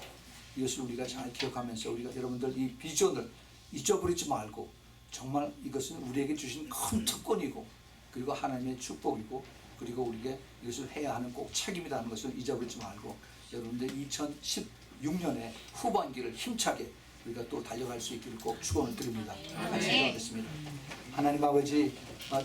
이것을 우리가 잘 기억하면서 우리가 여러분들 이 비전을 잊어버리지 말고, 정말 이것은 우리에게 주신 큰 특권이고 그리고 하나님의 축복이고 그리고 우리에게 이것을 해야 하는 꼭 책임이라는 것을 잊어버리지 말고 여러분들 2016년의 후반기를 힘차게 우리가 또 달려갈 수 있기를 꼭 축원을 드립니다. 같이 기도하겠습니다. 하나님 아버지,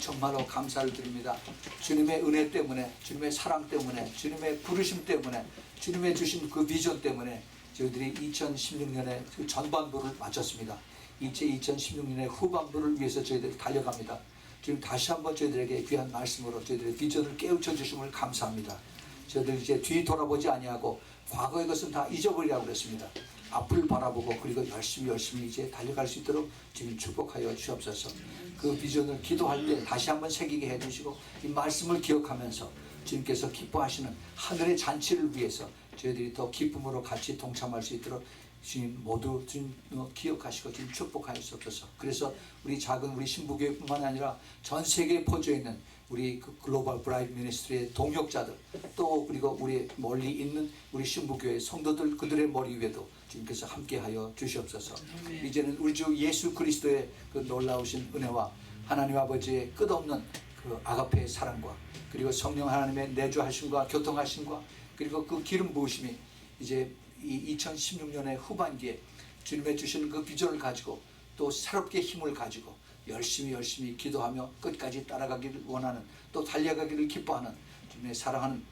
정말로 감사를 드립니다. 주님의 은혜 때문에, 주님의 사랑 때문에, 주님의 부르심 때문에, 주님의 주신 그 비전 때문에 저희들이 2016년에 그 전반부를 마쳤습니다. 이제 2016년의 후반부를 위해서 저희들이 달려갑니다. 지금 다시 한번 저희들에게 귀한 말씀으로 저희들의 비전을 깨우쳐 주심을 감사합니다. 저희들 이제 뒤 돌아보지 아니하고 과거의 것은 다 잊어버리라고 그랬습니다. 앞을 바라보고 그리고 열심히 이제 달려갈 수 있도록 주님 축복하여 주옵소서. 그 비전을 기도할 때 다시 한번 새기게 해주시고 이 말씀을 기억하면서 주님께서 기뻐하시는 하늘의 잔치를 위해서 저희들이 더 기쁨으로 같이 동참할 수 있도록 주님 모두 주님 기억하시고 주님 축복하여 주옵소서. 그래서 우리 작은 우리 신부교회뿐만 아니라 전 세계에 퍼져 있는 우리 그 글로벌 브라이드 미니스트리의 동역자들, 또 그리고 우리 멀리 있는 우리 신부교회 성도들, 그들의 머리 위에도 주님께서 함께하여 주시옵소서. 이제는 우리 주 예수 그리스도의 그 놀라우신 은혜와 하나님 아버지의 끝없는 그 아가페의 사랑과 그리고 성령 하나님의 내주하심과 교통하심과 그리고 그 기름 부으심이 이제 이 2016년의 후반기에 주님의 주신 그 비전을 가지고 또 새롭게 힘을 가지고 열심히 기도하며 끝까지 따라가기를 원하는, 또 달려가기를 기뻐하는 주님의 사랑하는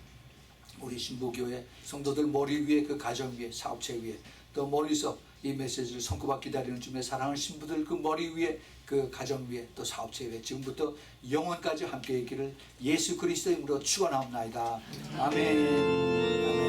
우리 신부교회 성도들 머리 위에, 그 가정 위에, 사업체 위에, 또 멀리서 이 메시지를 손꼽아 기다리는 주님의 사랑하는 신부들 그 머리 위에, 그 가정 위에, 또 사업체 위에 지금부터 영원까지 함께 있기를 예수 그리스도의 이름으로 축원하옵나이다. 아멘.